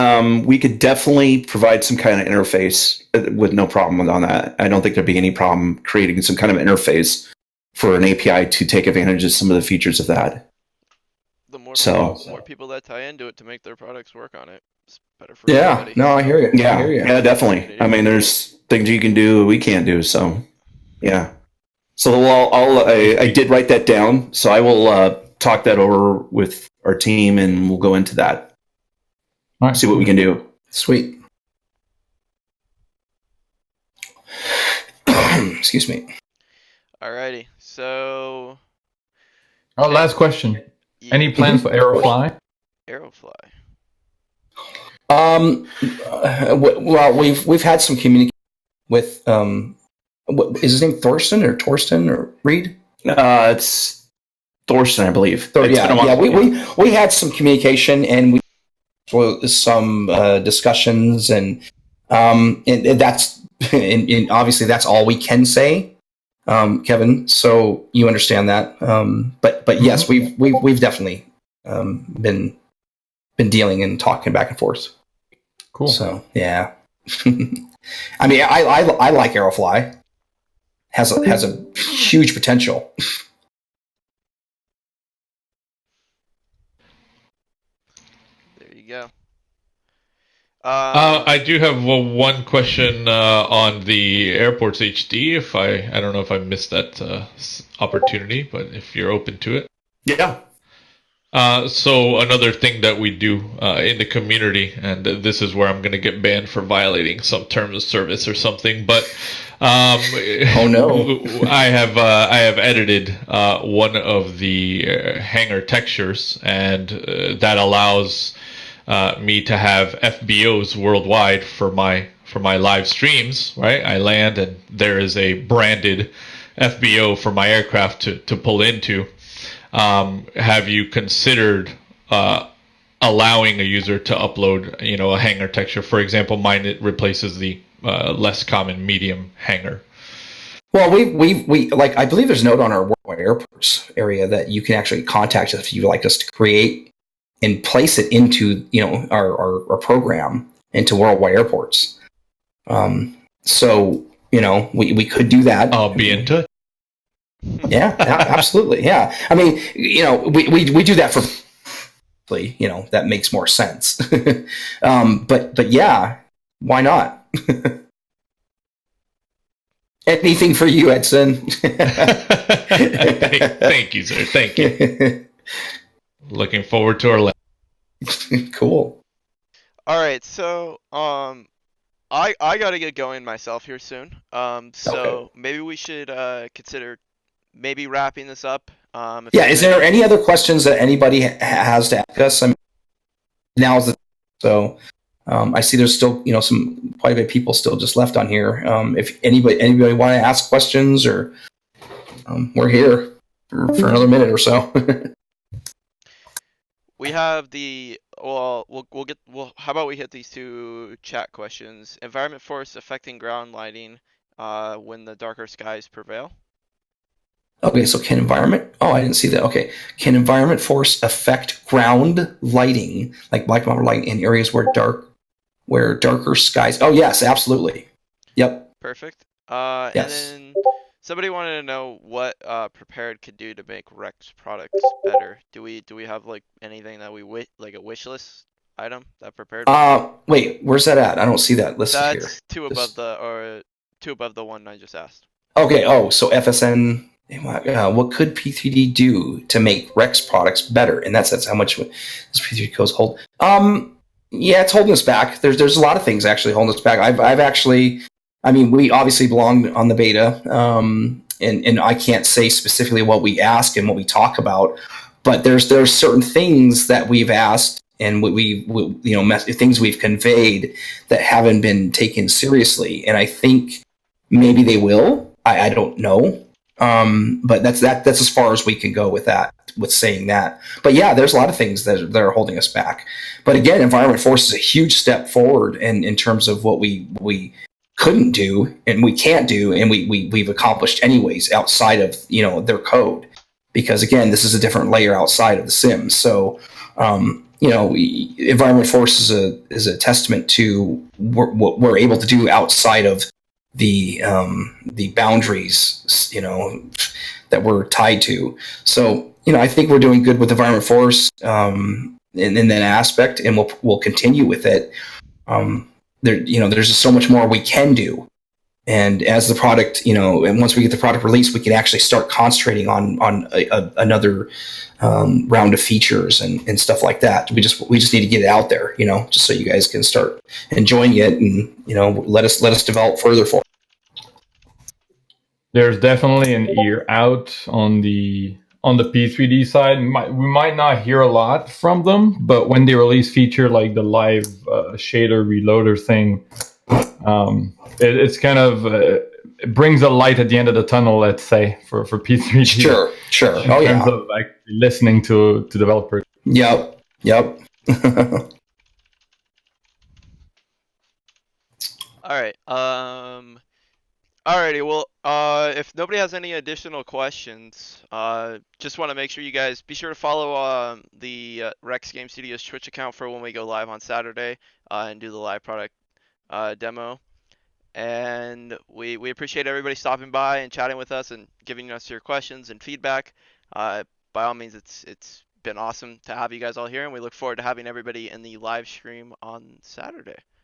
We could definitely provide some kind of interface with no problem on that. I don't think there'd be any problem creating some kind of interface for an API to take advantage of some of the features of that. The more people that tie into it to make their products work on it, it's better for everybody. No, I hear you. Yeah, definitely. I mean, there's things you can do we can't do. So, yeah. So I did write that down. So I will talk that over with our team, and we'll go into that. All right. See what we can do. Sweet. Excuse me. Alrighty. So. Oh, last question. Yeah. Any plans for Aerofly? Aerofly. Well, we've had some communication with what is his name, Torsten or Reed? It's Thorsten, I believe. We had some communication, and some discussions, and that's and obviously that's all we can say, Kevin. So you understand that, but yes, we've definitely been dealing and talking back and forth. Cool. So yeah, I mean, I like Aerofly. Has a huge potential. There you go. I do have one question on the airports HD. I don't know if I missed that opportunity, but if you're open to it. Yeah. So another thing that we do in the community, and this is where I'm going to get banned for violating some terms of service or something, but oh no, I have edited one of the hangar textures, and that allows me to have FBOs worldwide for my live streams. Right, I land and there is a branded FBO for my aircraft to pull into. Have you considered allowing a user to upload, a hangar texture? For example, mine, it replaces the less common medium hangar. Well, we like, I believe there's a note on our worldwide airports area that you can actually contact us if you'd like us to create and place it into our program into worldwide airports. So we could do that. I'll be into it. Yeah, absolutely. Yeah, I mean, we do that for, that makes more sense. But yeah, why not? Anything for you, Edson. Thank you, sir. Thank you. Looking forward to our lesson. Cool. All right, so I gotta get going myself here soon. So maybe we should consider maybe wrapping this up. Yeah. Is there any other questions that anybody has to ask us? I mean, now's the so. I see there's still, quite a bit of people still just left on here. If anybody want to ask questions, or we're here for another minute or so. We have how about we hit these two chat questions? Environment force affecting ground lighting when the darker skies prevail. Okay, so can environment? Oh, I didn't see that. Okay, can environment force affect ground lighting, like black mountain lighting, in areas where darker skies? Oh, yes, absolutely. Yep. Perfect. Yes. And then somebody wanted to know what Prepared could do to make Rex products better. Do we have like anything that like a wish list item that Prepared? Wait, where's that at? I don't see that listed here. That's two above the one I just asked. Okay. Oh, so FSN. What could P3D do to make Rex products better? In that sense, how much does P3D codes hold? Yeah, it's holding us back. There's a lot of things actually holding us back. I've actually, I mean, we obviously belong on the beta, and I can't say specifically what we ask and what we talk about, but there's certain things that we've asked and things we've conveyed that haven't been taken seriously, and I think maybe they will. I don't know. But that's as far as we can go with saying that. But yeah, there's a lot of things that are holding us back. But again, environment force is a huge step forward in terms of what we couldn't do and we can't do, and we've accomplished anyways outside of their code, because again, this is a different layer outside of the sim. So environment force is a testament to what we're able to do outside of the boundaries that we're tied to. So I think we're doing good with environment force in that aspect, and we'll continue with it. There's just so much more we can do And as the product, and once we get the product released, we can actually start concentrating on another round of features and stuff like that. We just need to get it out there, just so you guys can start enjoying it, and let us develop further for it. There's definitely an ear out on the P3D side. We might not hear a lot from them, but when they release feature like the live shader reloader thing, it's kind of it brings a light at the end of the tunnel, let's say, for P3D. Sure. In terms of actually listening to developers. Yep. All right. Alrighty. Well, if nobody has any additional questions, just want to make sure you guys be sure to follow the Rex Game Studios Twitch account for when we go live on Saturday and do the live product demo. And we appreciate everybody stopping by and chatting with us and giving us your questions and feedback. By all means, it's been awesome to have you guys all here, and we look forward to having everybody in the live stream on Saturday.